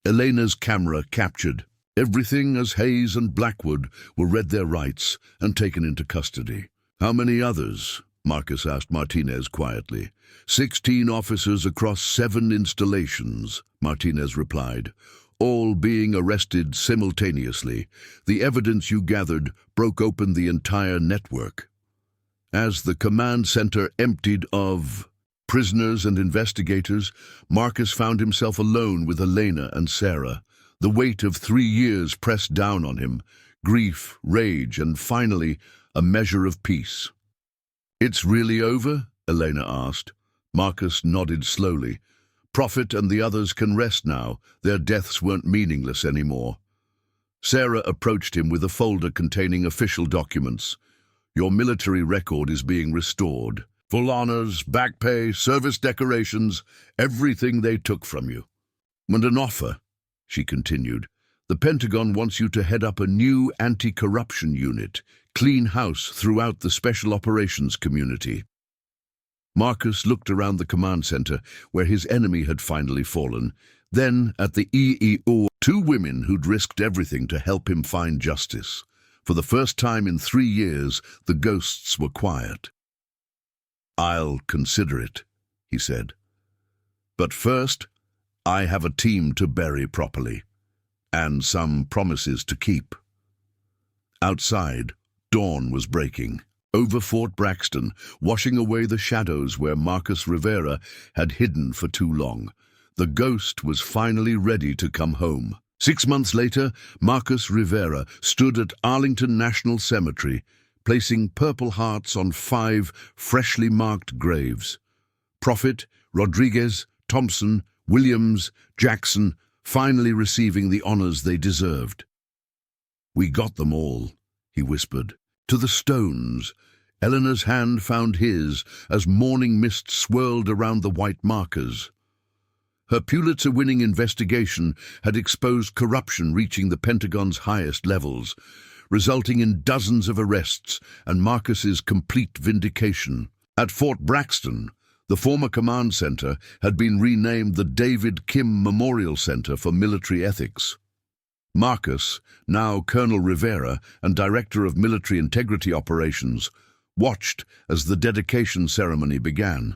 Elena's camera captured everything as Hayes and Blackwood were read their rights and taken into custody. "How many others?" Marcus asked Martinez quietly. 16 officers across 7 installations, Martinez replied, "all being arrested simultaneously. The evidence you gathered broke open the entire network." As the command center emptied of prisoners and investigators, Marcus found himself alone with Elena and Sarah. The weight of 3 years pressed down on him: grief, rage, and finally, a measure of peace. "It's really over?" Elena asked. Marcus nodded slowly. "Prophet and the others can rest now. Their deaths weren't meaningless anymore." Sarah approached him with a folder containing official documents. "Your military record is being restored. Full honors, back pay, service decorations, everything they took from you. And an offer," she continued. "The Pentagon wants you to head up a new anti-corruption unit, clean house throughout the special operations community. Marcus looked around the command center where his enemy had finally fallen, then at the EEO, two women who'd risked everything to help him find justice. For the first time in 3 years, the ghosts were quiet. "I'll consider it," he said. "But first, I have a team to bury properly, and some promises to keep." Outside, dawn was breaking. Over Fort Braxton, washing away the shadows where Marcus Rivera had hidden for too long. The ghost was finally ready to come home. 6 months later, Marcus Rivera stood at Arlington National Cemetery, placing purple hearts on 5 freshly marked graves. Prophet, Rodriguez, Thompson, Williams, Jackson, finally receiving the honors they deserved. "We got them all," he whispered. To the stones, Eleanor's hand found his as morning mist swirled around the white markers. Her Pulitzer-winning investigation had exposed corruption reaching the Pentagon's highest levels, resulting in dozens of arrests and Marcus's complete vindication. At Fort Braxton, the former command center had been renamed the David Kim Memorial Center for Military Ethics. Marcus, now Colonel Rivera and Director of Military Integrity Operations, watched as the dedication ceremony began.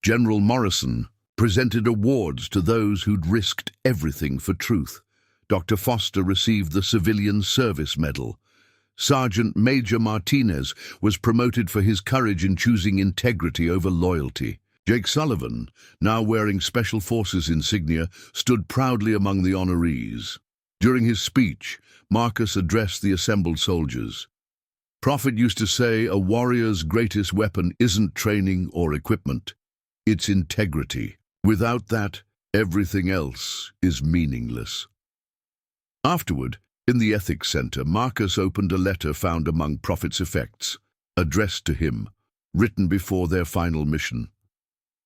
General Morrison presented awards to those who'd risked everything for truth. Dr. Foster received the Civilian Service Medal. Sergeant Major Martinez was promoted for his courage in choosing integrity over loyalty. Jake Sullivan, now wearing Special Forces insignia, stood proudly among the honorees. During his speech, Marcus addressed the assembled soldiers. "Prophet used to say a warrior's greatest weapon isn't training or equipment. It's integrity. Without that, everything else is meaningless." Afterward, in the Ethics Center, Marcus opened a letter found among Prophet's effects, addressed to him, written before their final mission.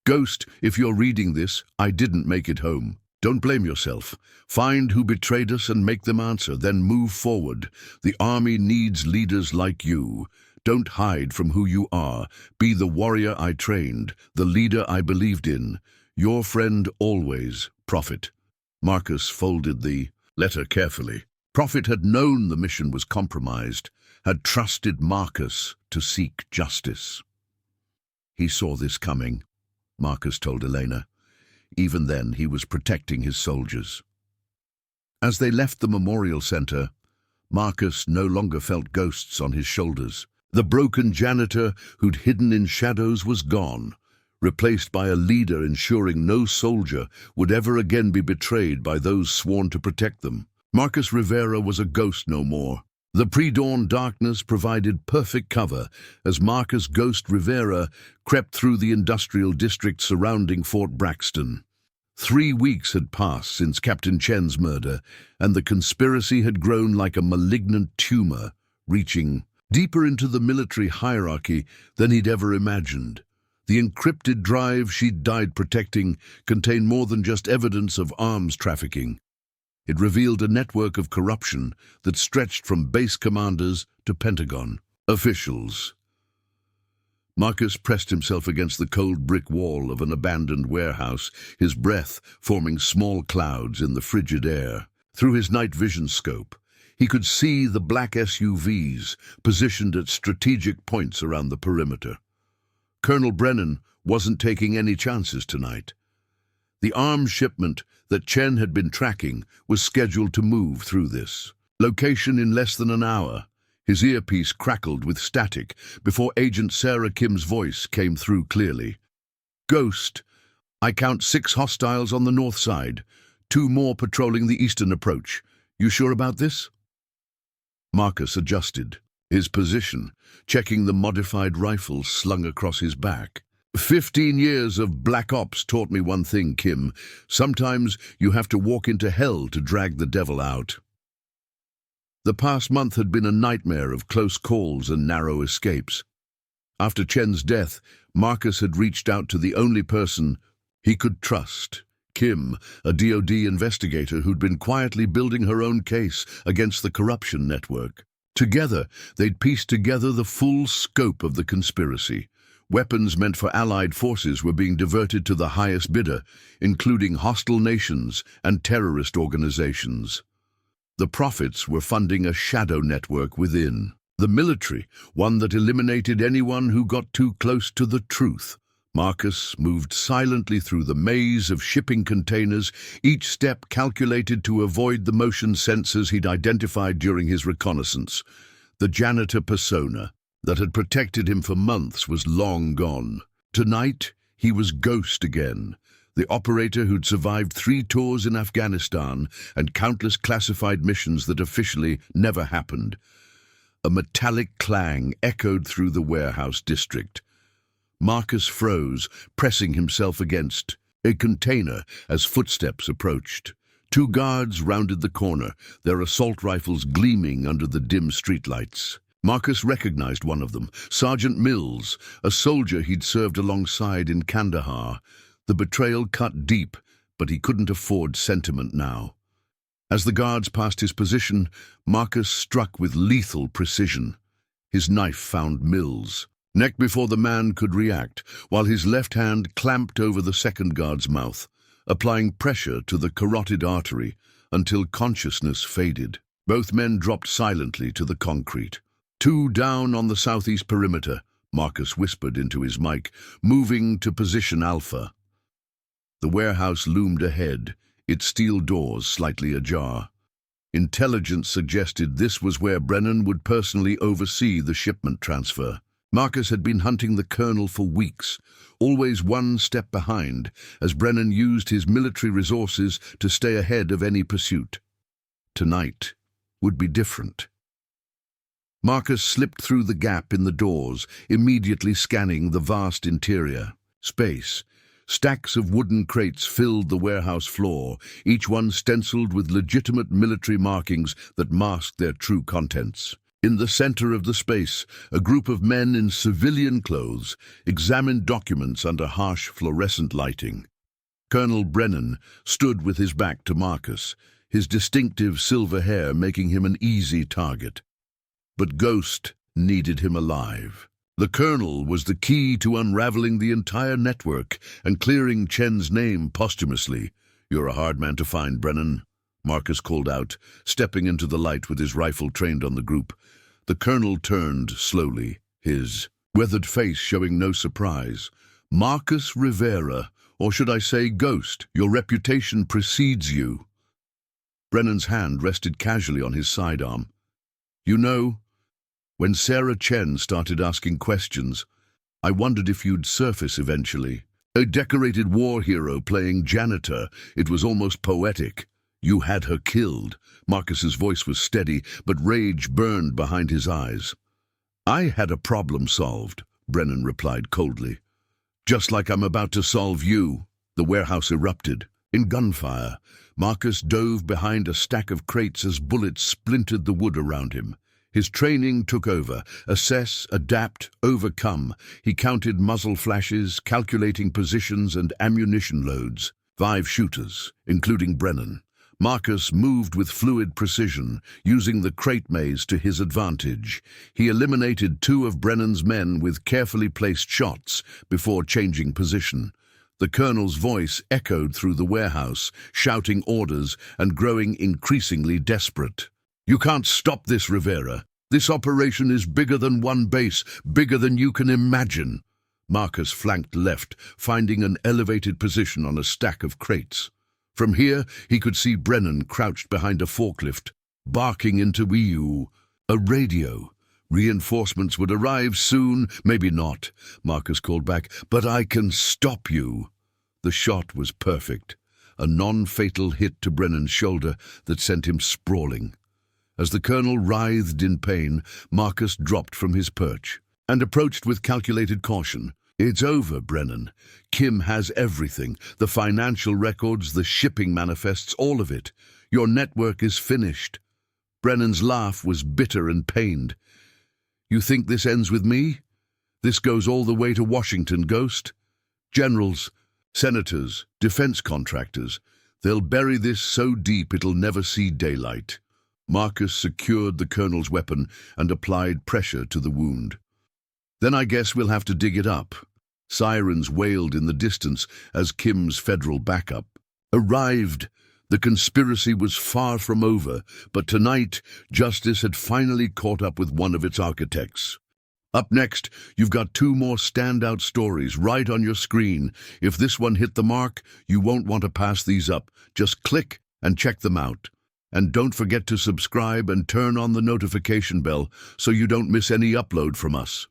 "Ghost, if you're reading this, I didn't make it home. Don't blame yourself. Find who betrayed us and make them answer, then move forward. The Army needs leaders like you. Don't hide from who you are. Be the warrior I trained, the leader I believed in. Your friend always, Prophet." Marcus folded the letter carefully. Prophet had known the mission was compromised, had trusted Marcus to seek justice. "He saw this coming," Marcus told Elena. Even then, he was protecting his soldiers. As they left the memorial center, Marcus no longer felt ghosts on his shoulders. The broken janitor who'd hidden in shadows was gone, replaced by a leader ensuring no soldier would ever again be betrayed by those sworn to protect them. Marcus Rivera was a ghost no more. The pre-dawn darkness provided perfect cover as Marcus Ghost Rivera crept through the industrial district surrounding Fort Braxton. 3 weeks had passed since Captain Chen's murder, and the conspiracy had grown like a malignant tumor, reaching deeper into the military hierarchy than he'd ever imagined. The encrypted drive she'd died protecting contained more than just evidence of arms trafficking. It revealed a network of corruption that stretched from base commanders to Pentagon officials. Marcus pressed himself against the cold brick wall of an abandoned warehouse, his breath forming small clouds in the frigid air. Through his night vision scope, he could see the black SUVs positioned at strategic points around the perimeter. Colonel Brennan wasn't taking any chances tonight. The arms shipment that Chen had been tracking was scheduled to move through this location in less than an hour. His earpiece crackled with static before Agent Sarah Kim's voice came through clearly. "Ghost, I count 6 hostiles on the north side, 2 more patrolling the eastern approach. You sure about this?" Marcus adjusted his position, checking the modified rifle slung across his back. 15 years of black ops taught me one thing, Kim. Sometimes you have to walk into hell to drag the devil out. The past month had been a nightmare of close calls and narrow escapes. After Chen's death, Marcus had reached out to the only person he could trust, Kim, a DoD investigator who'd been quietly building her own case against the corruption network. Together, they'd pieced together the full scope of the conspiracy. Weapons meant for Allied forces were being diverted to the highest bidder, including hostile nations and terrorist organizations. The profits were funding a shadow network within. The military, one that eliminated anyone who got too close to the truth. Marcus moved silently through the maze of shipping containers, each step calculated to avoid the motion sensors he'd identified during his reconnaissance. The janitor persona that had protected him for months was long gone. Tonight, he was Ghost again, the operator who'd survived 3 tours in Afghanistan and countless classified missions that officially never happened. A metallic clang echoed through the warehouse district. Marcus froze, pressing himself against a container as footsteps approached. 2 guards rounded the corner, their assault rifles gleaming under the dim streetlights. Marcus recognized one of them, Sergeant Mills, a soldier he'd served alongside in Kandahar. The betrayal cut deep, but he couldn't afford sentiment now. As the guards passed his position, Marcus struck with lethal precision. His knife found Mills, neck before the man could react, while his left hand clamped over the second guard's mouth, applying pressure to the carotid artery until consciousness faded. Both men dropped silently to the concrete. 2 down on the southeast perimeter, Marcus whispered into his mic, moving to position Alpha. The warehouse loomed ahead, its steel doors slightly ajar. Intelligence suggested this was where Brennan would personally oversee the shipment transfer. Marcus had been hunting the colonel for weeks, always one step behind, as Brennan used his military resources to stay ahead of any pursuit. Tonight would be different. Marcus slipped through the gap in the doors, immediately scanning the vast interior. Space. Stacks of wooden crates filled the warehouse floor, each one stenciled with legitimate military markings that masked their true contents. In the center of the space, a group of men in civilian clothes examined documents under harsh fluorescent lighting. Colonel Brennan stood with his back to Marcus, his distinctive silver hair making him an easy target. But Ghost needed him alive. The colonel was the key to unraveling the entire network and clearing Chen's name posthumously. "You're a hard man to find, Brennan," Marcus called out, stepping into the light with his rifle trained on the group. The colonel turned slowly, his weathered face showing no surprise. "Marcus Rivera, or should I say Ghost, your reputation precedes you." Brennan's hand rested casually on his sidearm. "You know, when Sarah Chen started asking questions, I wondered if you'd surface eventually. A decorated war hero playing Janitor, it was almost poetic. You had her killed." Marcus's voice was steady, but rage burned behind his eyes. "I had a problem solved," Brennan replied coldly. "Just like I'm about to solve you." The warehouse erupted. In gunfire, Marcus dove behind a stack of crates as bullets splintered the wood around him. His training took over. Assess, adapt, overcome. He counted muzzle flashes, calculating positions and ammunition loads. 5 shooters, including Brennan. Marcus moved with fluid precision, using the crate maze to his advantage. He eliminated 2 of Brennan's men with carefully placed shots before changing position. The colonel's voice echoed through the warehouse, shouting orders and growing increasingly desperate. "You can't stop this, Rivera. This operation is bigger than one base, bigger than you can imagine." Marcus flanked left, finding an elevated position on a stack of crates. From here, he could see Brennan crouched behind a forklift, barking into Wii-U. A radio. "Reinforcements would arrive soon." "Maybe not," Marcus called back, "but I can stop you." The shot was perfect, a non-fatal hit to Brennan's shoulder that sent him sprawling. As the colonel writhed in pain, Marcus dropped from his perch and approached with calculated caution. "It's over, Brennan. Kim has everything, the financial records, the shipping manifests, all of it. Your network is finished." Brennan's laugh was bitter and pained. "You think this ends with me? This goes all the way to Washington, Ghost? Generals, senators, defense contractors. They'll bury this so deep it'll never see daylight." Marcus secured the colonel's weapon and applied pressure to the wound. "Then I guess we'll have to dig it up." Sirens wailed in the distance as Kim's federal backup arrived. The conspiracy was far from over, but tonight, justice had finally caught up with one of its architects. Up next, you've got two more standout stories right on your screen. If this one hit the mark, you won't want to pass these up. Just click and check them out. And don't forget to subscribe and turn on the notification bell so you don't miss any upload from us.